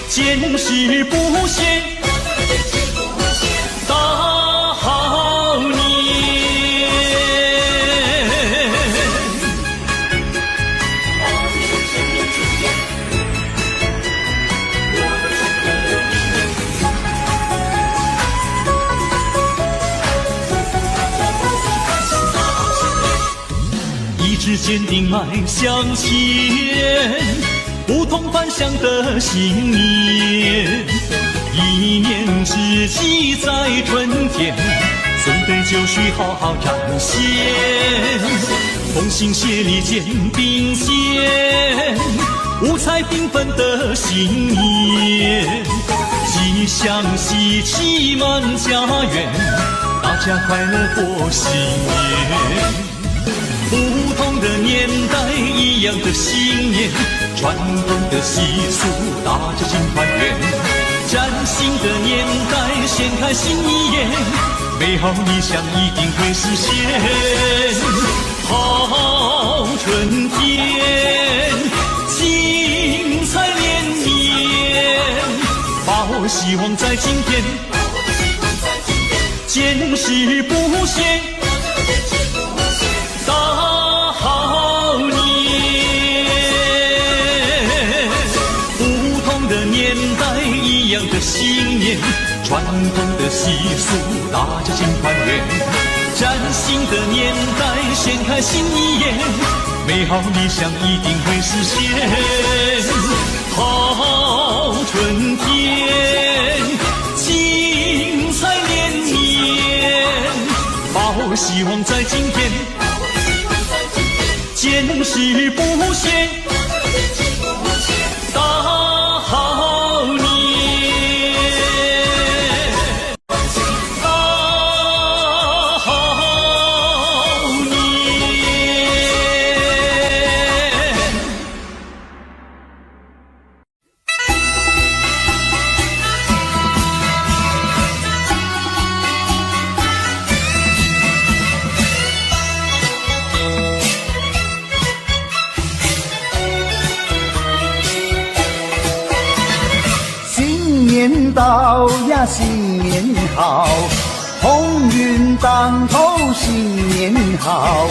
坚持不懈。大好年，一直坚定迈向前，不同凡响的信念。一年之计在春天，准备就绪好好彰显。同心协力肩并肩，五彩缤纷的新年，吉祥喜气满家园，大家快乐过新年。不同的年代，一样的信念，传统的习俗，大家尽团圆。崭新的年代，掀开新一页，美好理想一定会实现。好春天，精彩连绵，抱希望在今天，坚持不懈。大好年，不同的年代，一样的信念，传统的习俗，大家尽团圆。崭新的年代，掀开新一页，美好理想一定会实现。好春天，精彩连绵，抱希望在今天，坚持不懈。大好年，大好年。新年到呀，新年好，鸿运当头，新年好，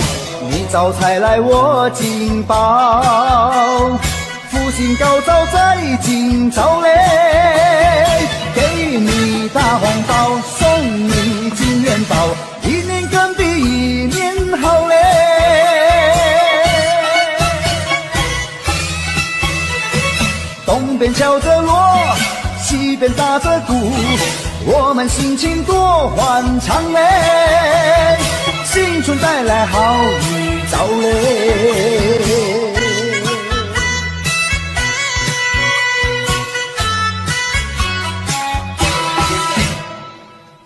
你招财来我进宝，福星高照在今朝嘞，给你大红包，送你金元宝，一年更比一年好嘞。东边敲着锣，西边打着鼓，我们心情多欢畅嘞，新春带来好预兆嘞。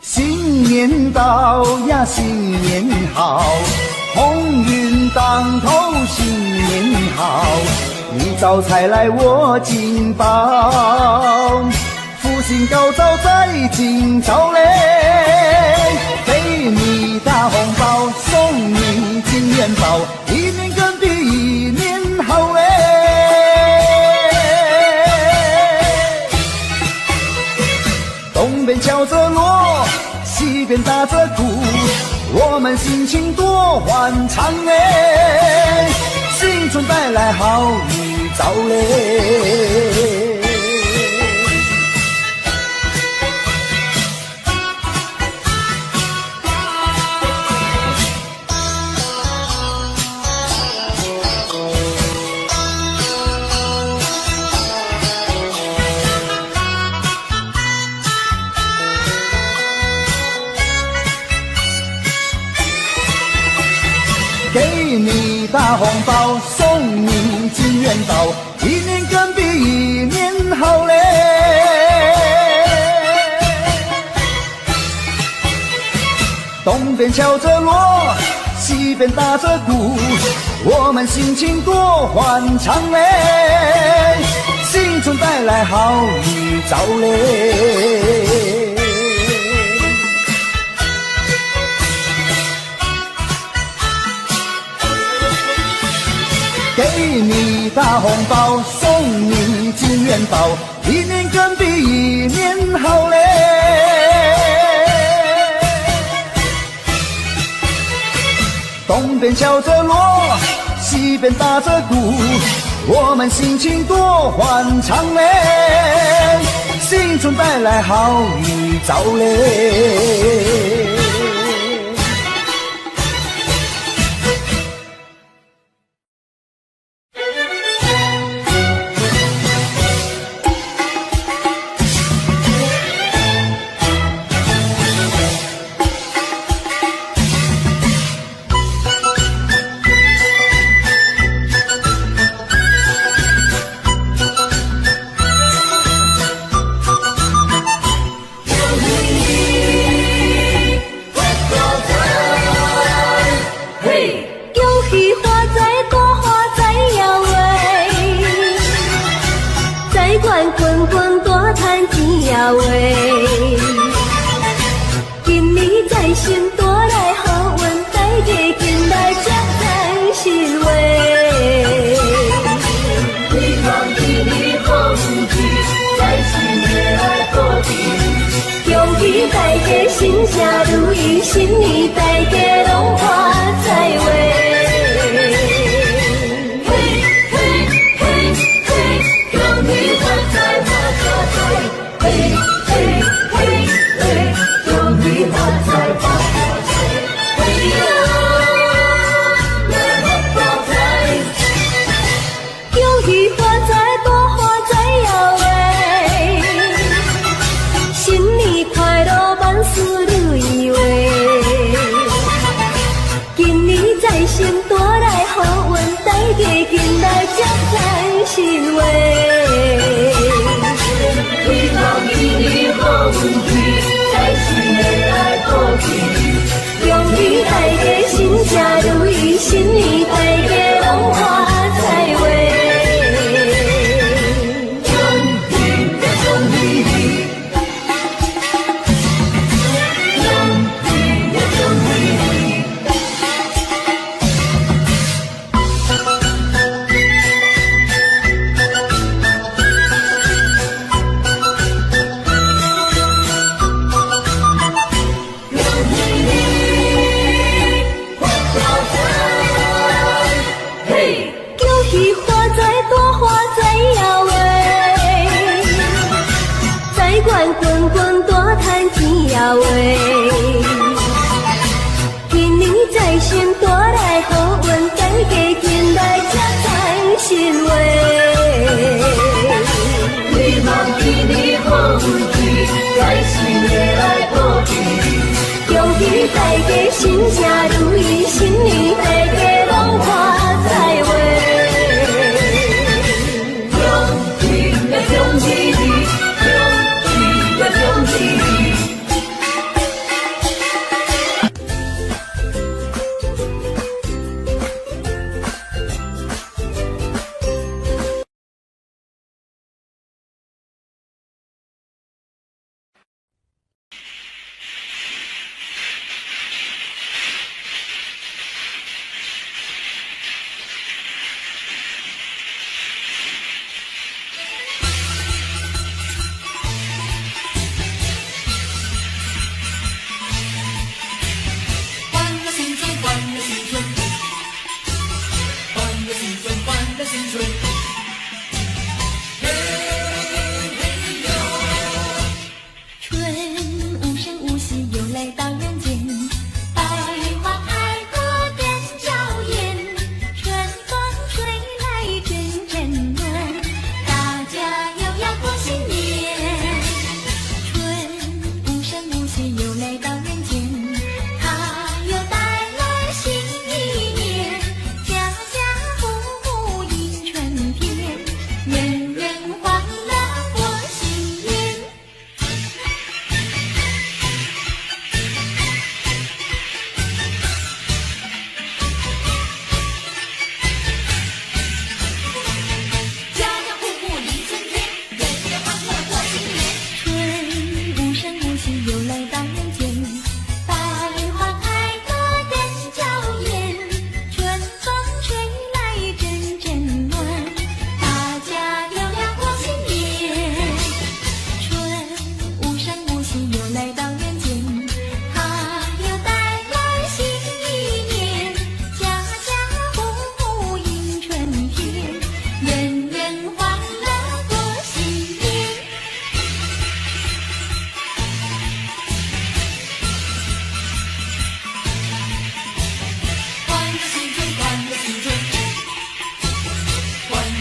新年到呀，新年好，鸿运当头，新年好，你招财来我进宝，福星高照在今朝嘞，给你大红包，送你金元宝，一年更比一年好嘞。东边敲着锣，西边打着鼓，我们心情多欢畅嘞，新春带来好预兆嘞。给你大红包，送你金元宝，一年更比一年好嘞。东边敲着锣，西边打着鼓，我们心情多欢畅嘞，新春带来好预兆嘞。给你大红包，送你金元宝，一年更比一年好嘞。东边敲着锣，西边打着鼓，我们心情多欢畅嘞，新春带来好预兆嘞。今年财神带来好运，大家紧来接财神话。希望今年好运气，财神会来保庇。恭喜大家心想如意，新年大家拢发财话。紧来接财神话，希望今年好运气，财神会来保庇。恭喜大家心想如意，新年大家拢发财话。滚滚大赚钱呀喂！今年财神带来好运，大家紧来接财神话。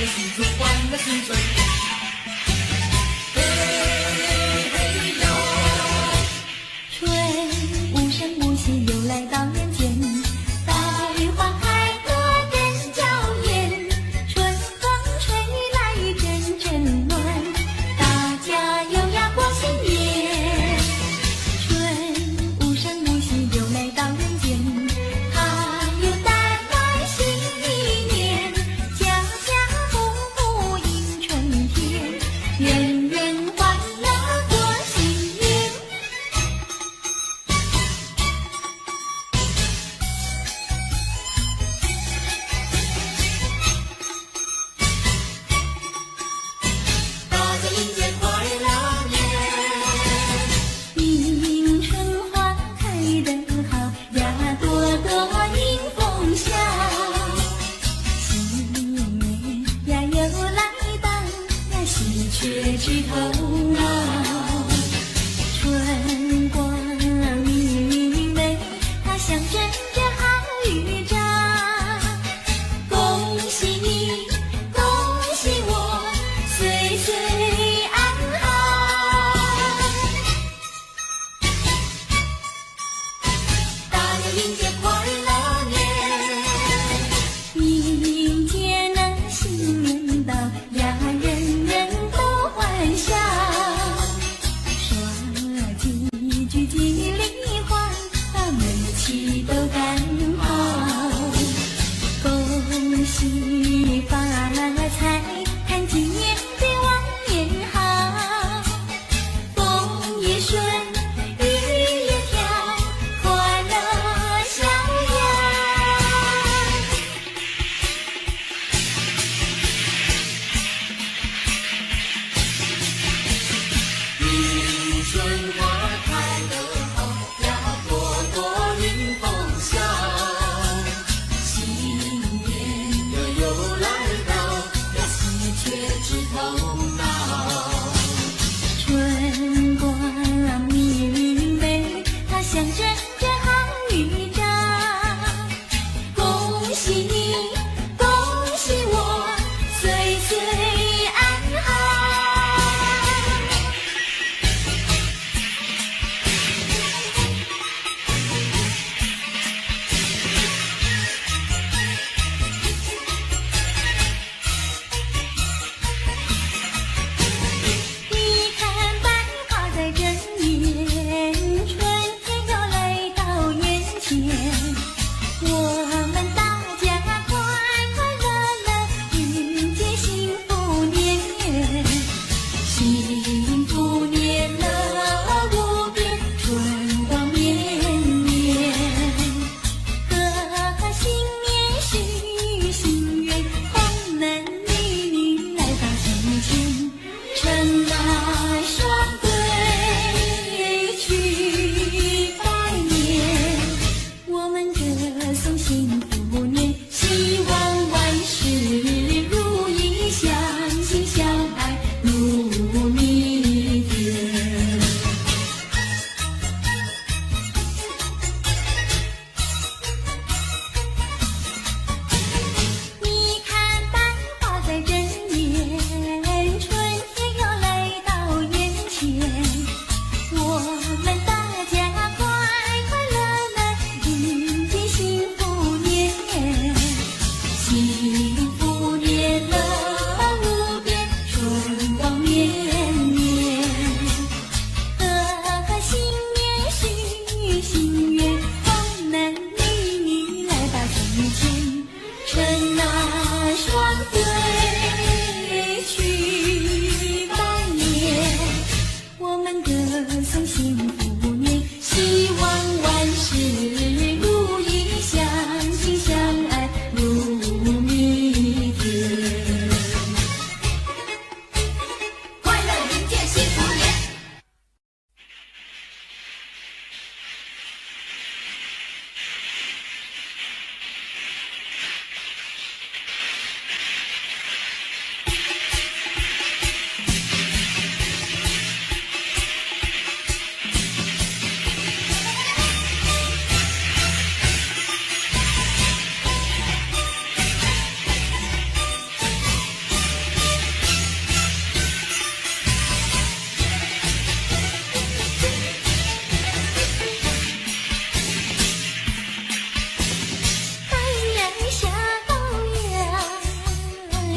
了新春，欢乐新春。嘿嘿哟，春无声无息又来到人间，大绿花开得人娇艳，春风吹来阵阵暖，大家又要过新年。春无声无息又来到人间，它又带来新一年，家家户户迎春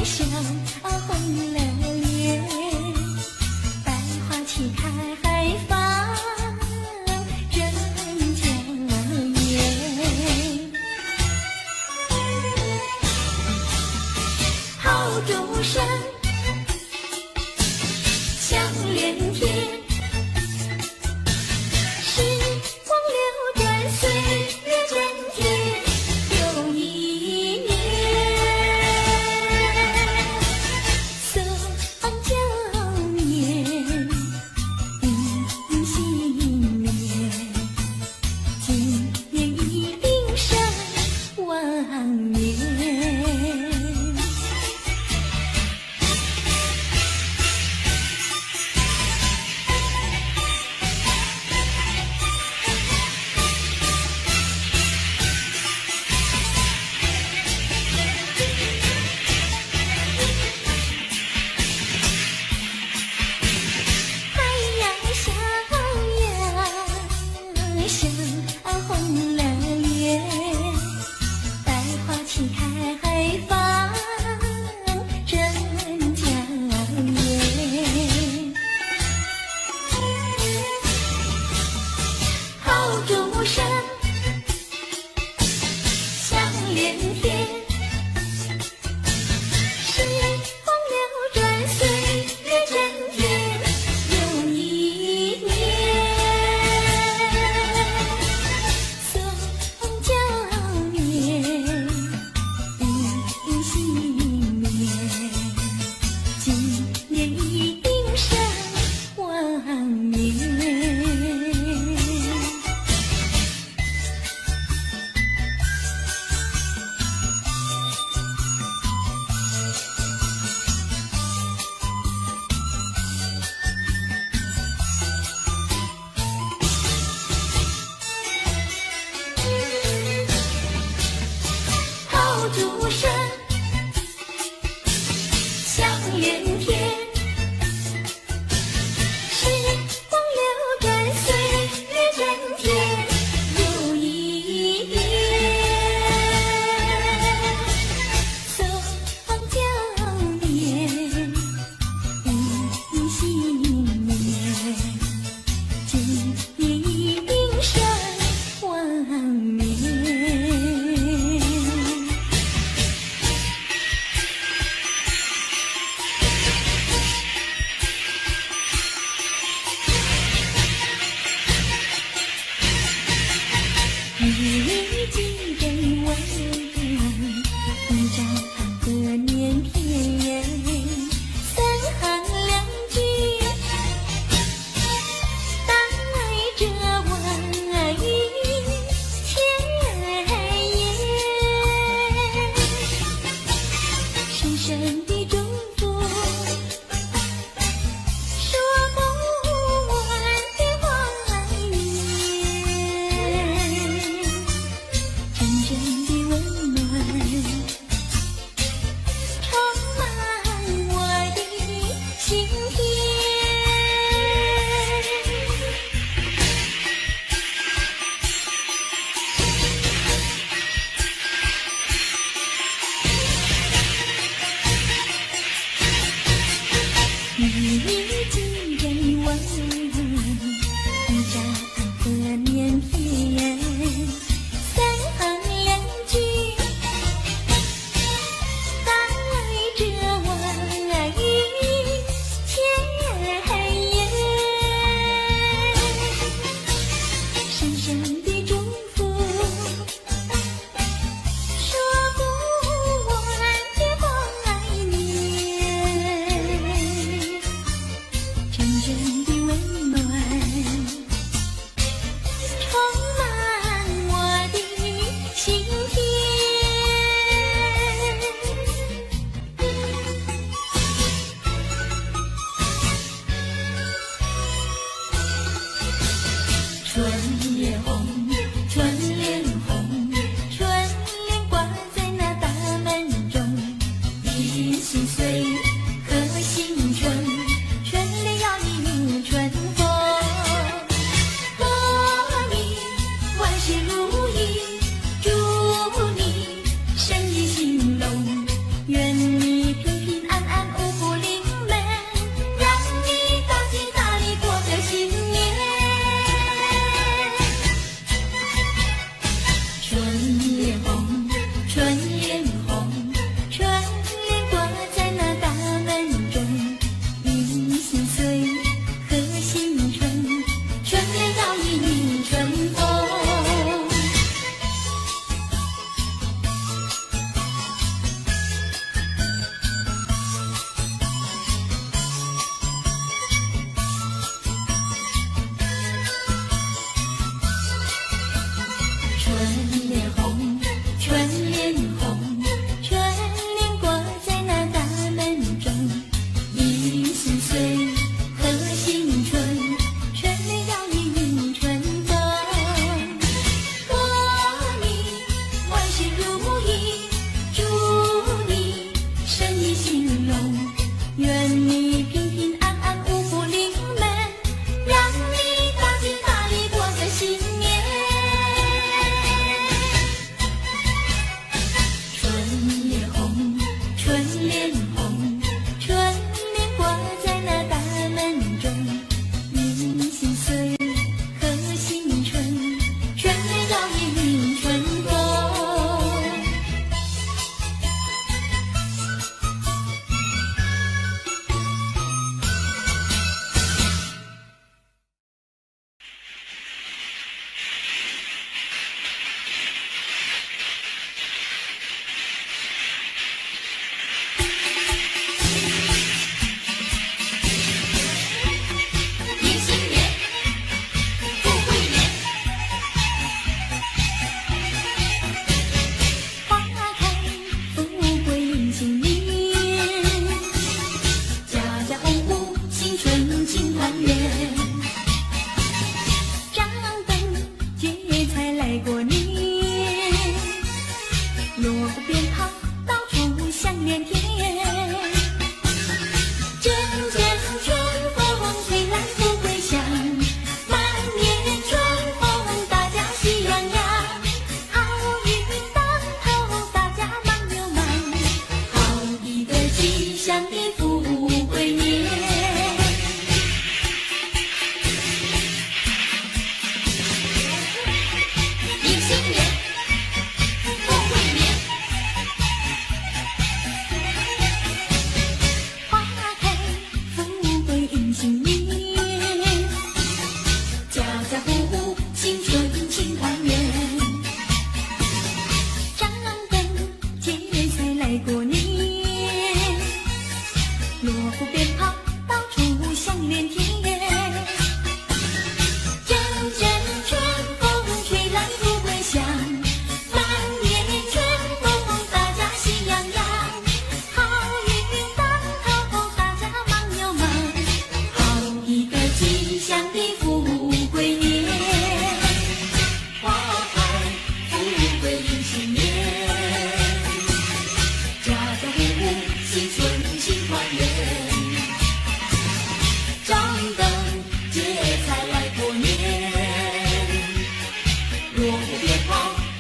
笑红了脸，百花齐开放人家园。炮竹声响连天，时光流转，岁月真甜，又一年。送旧年，迎新年，今年一定胜往年。笑红了脸，百花齐开放人家园。炮竹声响连天，时光流转，岁月真甜，又一年。炮竹声响连天，时光流转，岁月真甜，又一年。送旧年，迎新年，今年一定胜往年。一句真文，一张和年篇，三行两句，带着我一千言，深深的祝福，说不完的怀念。真正的温暖充满我的心田。一句真文，一张和年篇，三行两句，带着我一千言，深深的祝福，说不完的怀念。真正的温暖充满我的心田。春也红，春联红，春联挂在那大门中，迎新岁，贺新春，春联要迎春风。贺你万事如意，祝你生意兴隆，愿你平的形容。愿你平平安安，五福临门，让你大吉大利过个新年。春也红，春联红，春联挂在那大门中，迎新岁，贺新春，春联绕迎春风。迎新年，富贵年，花开富贵迎新年，家家户户新春庆团圆，张灯结彩来过年，锣鼓鞭炮到处响连天。阵阵春风吹来富贵香，满面春风大家喜洋洋，好运当头大家忙又忙，好一个吉祥的富贵年。迎新年，富贵年，花开富贵迎新年，家家户户新春庆团圆，张灯结彩来过年，锣鼓鞭炮到处响连天。阵阵春风吹来富贵香，满面春风大家喜洋洋，好运当头大家忙又忙，好一个吉祥的富贵年。花开富贵迎新年，家家户户新春庆团圆，张灯结彩来过年，锣鼓鞭炮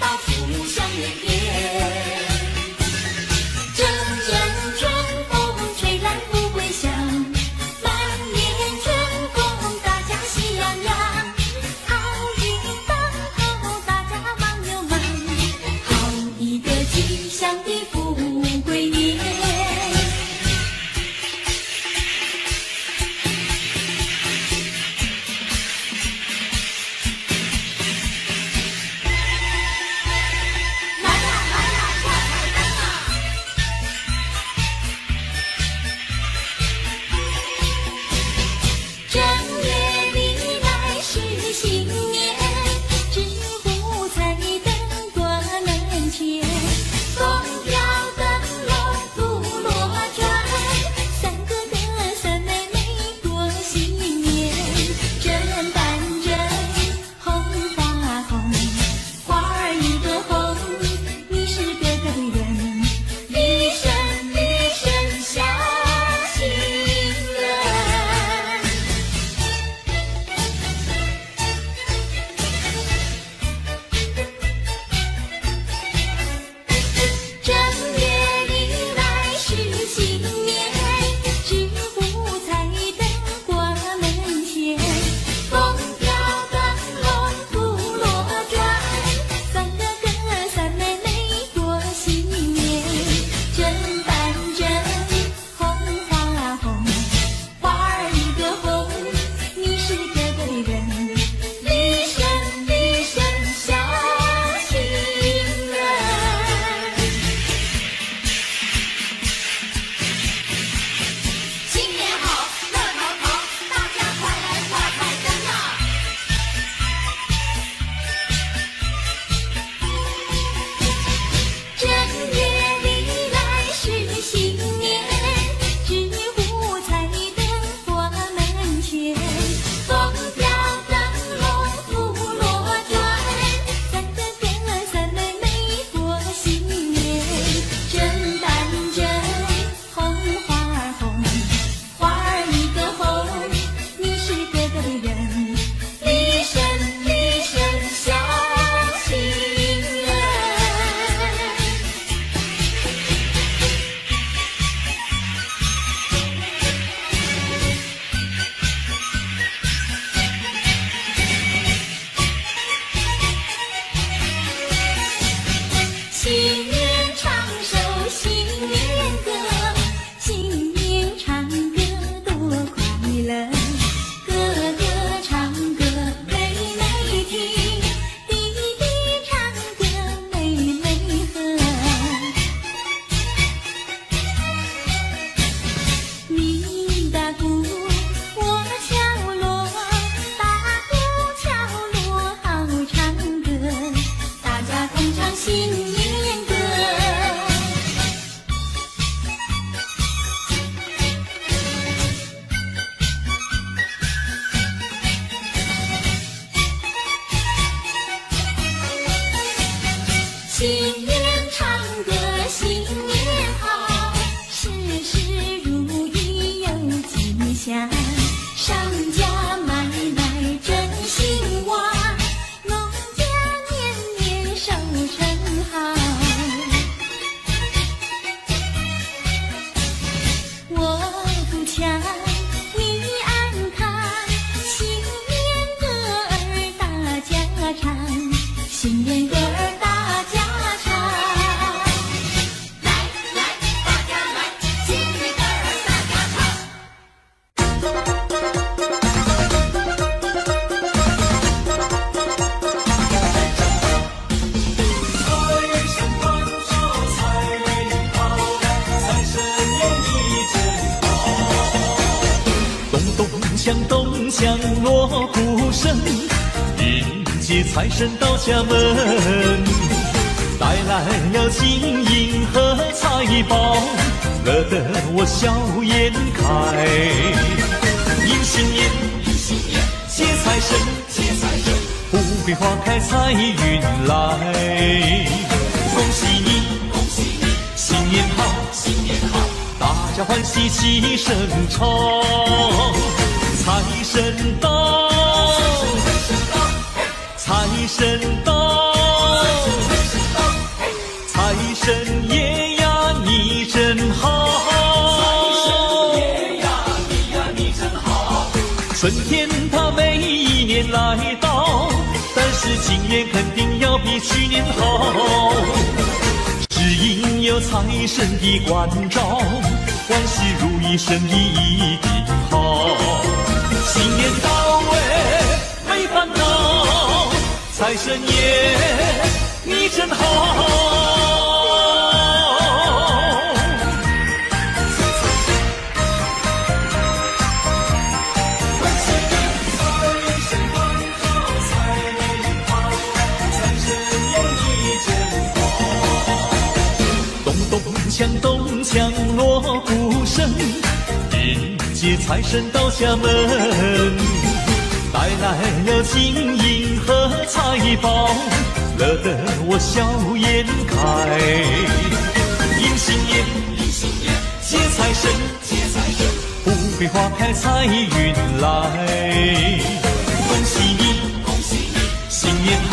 到处响连天。阵阵春风吹来富贵香，满面春风大家喜洋洋，好运当头大家忙又忙，好一个吉祥的富贵年。祥，商家买卖真兴旺，农家年年收成好。我祝强你安康，新年歌儿大家唱，新年歌儿大家唱。咚锵咚锵锣鼓声，迎接财神到家门，带来了金银和财宝，乐得我笑颜开。迎新年，接财神，富贵花开财运来。恭喜你，新年好，大家欢喜齐声唱。财神到，财神到，财神爷呀你真好，春天它每一年来到，但是今年肯定要比去年好，只因有财神的关照，万事如意，生意一定好。新年到没烦恼，财神爷你真好。咚锵锣鼓声，迎接财神到家门，带来了金银和财宝，乐得我笑颜开。迎新年，接财神，富贵花开财运来。恭喜你，新年好，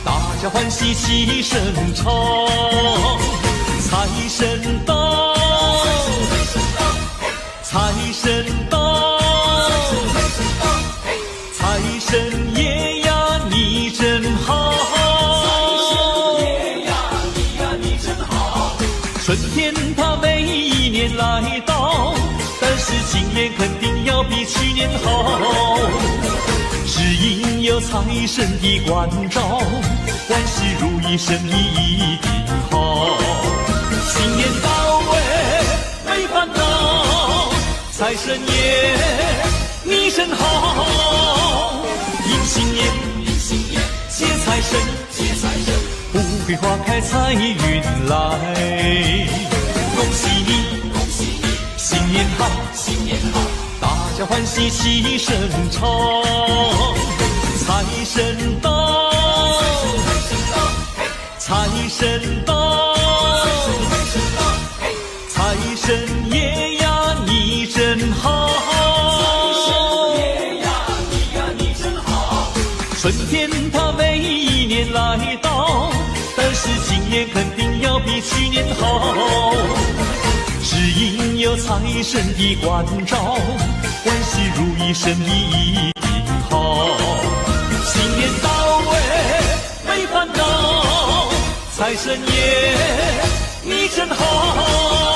大家欢喜齐声唱。财神到，财神到，财神爷呀你真好，春天它每一年来到，但是今年肯定要比去年好，只因有财神的关照，万事如意，生意一定好。新年到没烦恼，财神爷你真好。迎新年，接财神，富贵花开财运来。恭喜你，新年好，大家欢喜齐声唱。财神到，财神到，财神爷呀你真好，春天它每一年来到，但是今年肯定要比去年好，只因有财神的关照，万事如意，生意一定好。新年到没烦恼，财神爷你真好。